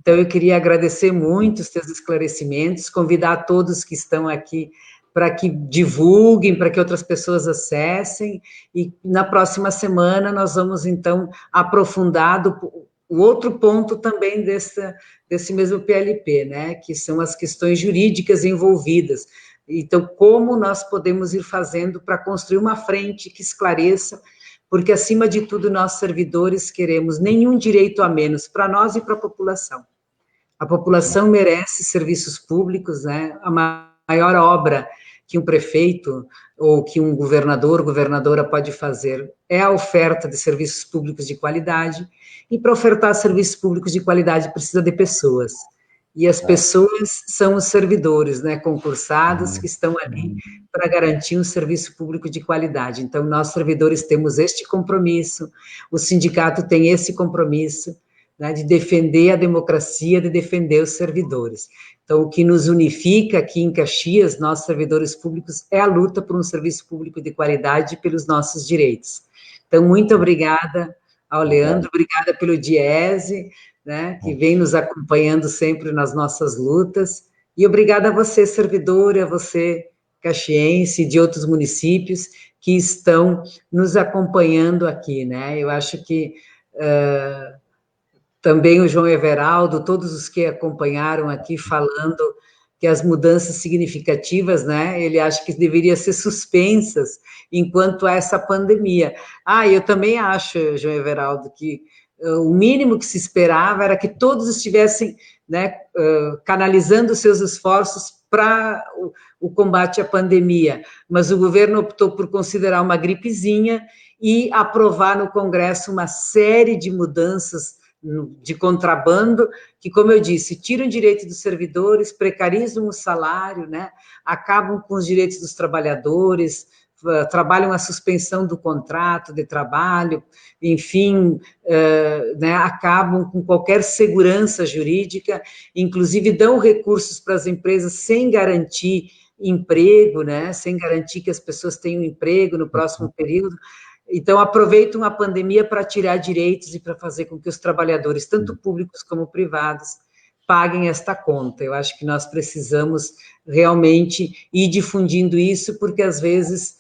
Então, eu queria agradecer muito os teus esclarecimentos, convidar todos que estão aqui para que divulguem, para que outras pessoas acessem, e na próxima semana nós vamos, então, aprofundar o outro ponto também desse mesmo PLP, né, que são as questões jurídicas envolvidas. Então, como nós podemos ir fazendo para construir uma frente que esclareça, porque, acima de tudo, nós, servidores, queremos nenhum direito a menos para nós e para a população. A população merece serviços públicos, né? A maior obra que um prefeito ou que um governador, governadora pode fazer é a oferta de serviços públicos de qualidade, e para ofertar serviços públicos de qualidade precisa de pessoas. E as pessoas são os servidores, né, concursados, que estão ali para garantir um serviço público de qualidade. Então, nós, servidores, temos este compromisso, o sindicato tem esse compromisso, né, de defender a democracia, de defender os servidores. Então, o que nos unifica aqui em Caxias, nós, servidores públicos, é a luta por um serviço público de qualidade e pelos nossos direitos. Então, muito obrigada ao Leandro, obrigada pelo Diese, né, que vem nos acompanhando sempre nas nossas lutas, e obrigada a você, servidor, a você, caxiense, de outros municípios, que estão nos acompanhando aqui, né, eu acho que também o João Everaldo, todos os que acompanharam aqui falando que as mudanças significativas, né, ele acha que deveriam ser suspensas enquanto há essa pandemia. Eu também acho, João Everaldo, que o mínimo que se esperava era que todos estivessem, né, canalizando seus esforços para o combate à pandemia, mas o governo optou por considerar uma gripezinha e aprovar no Congresso uma série de mudanças de contrabando, que, como eu disse, tiram o direito dos servidores, precarizam o salário, né, acabam com os direitos dos trabalhadores, trabalham a suspensão do contrato de trabalho, enfim, né, acabam com qualquer segurança jurídica, inclusive dão recursos para as empresas sem garantir emprego, né, sem garantir que as pessoas tenham emprego no próximo período. Então, aproveitam a pandemia para tirar direitos e para fazer com que os trabalhadores, tanto públicos como privados, paguem esta conta. Eu acho que nós precisamos realmente ir difundindo isso, porque, às vezes,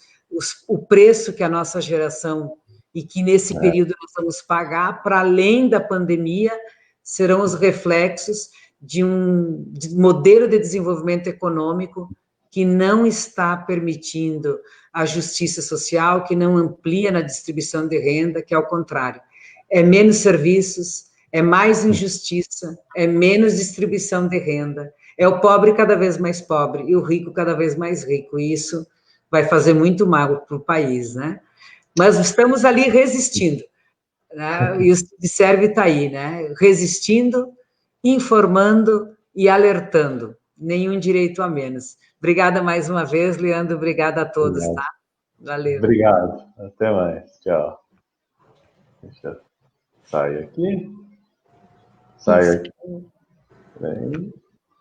o preço que a nossa geração, e que nesse período nós vamos pagar, para além da pandemia, serão os reflexos de um modelo de desenvolvimento econômico que não está permitindo a justiça social, que não amplia na distribuição de renda, que, ao contrário, é menos serviços, é mais injustiça, é menos distribuição de renda, é o pobre cada vez mais pobre e o rico cada vez mais rico, e isso vai fazer muito mal para o país, né? Mas estamos ali resistindo, né? E o Serve está aí, né? Resistindo, informando e alertando. Nenhum direito a menos. Obrigada mais uma vez, Leandro. Obrigada a todos, tá? Valeu. Obrigado. Até mais. Tchau. Deixa eu sair aqui. Sai aqui. Peraí.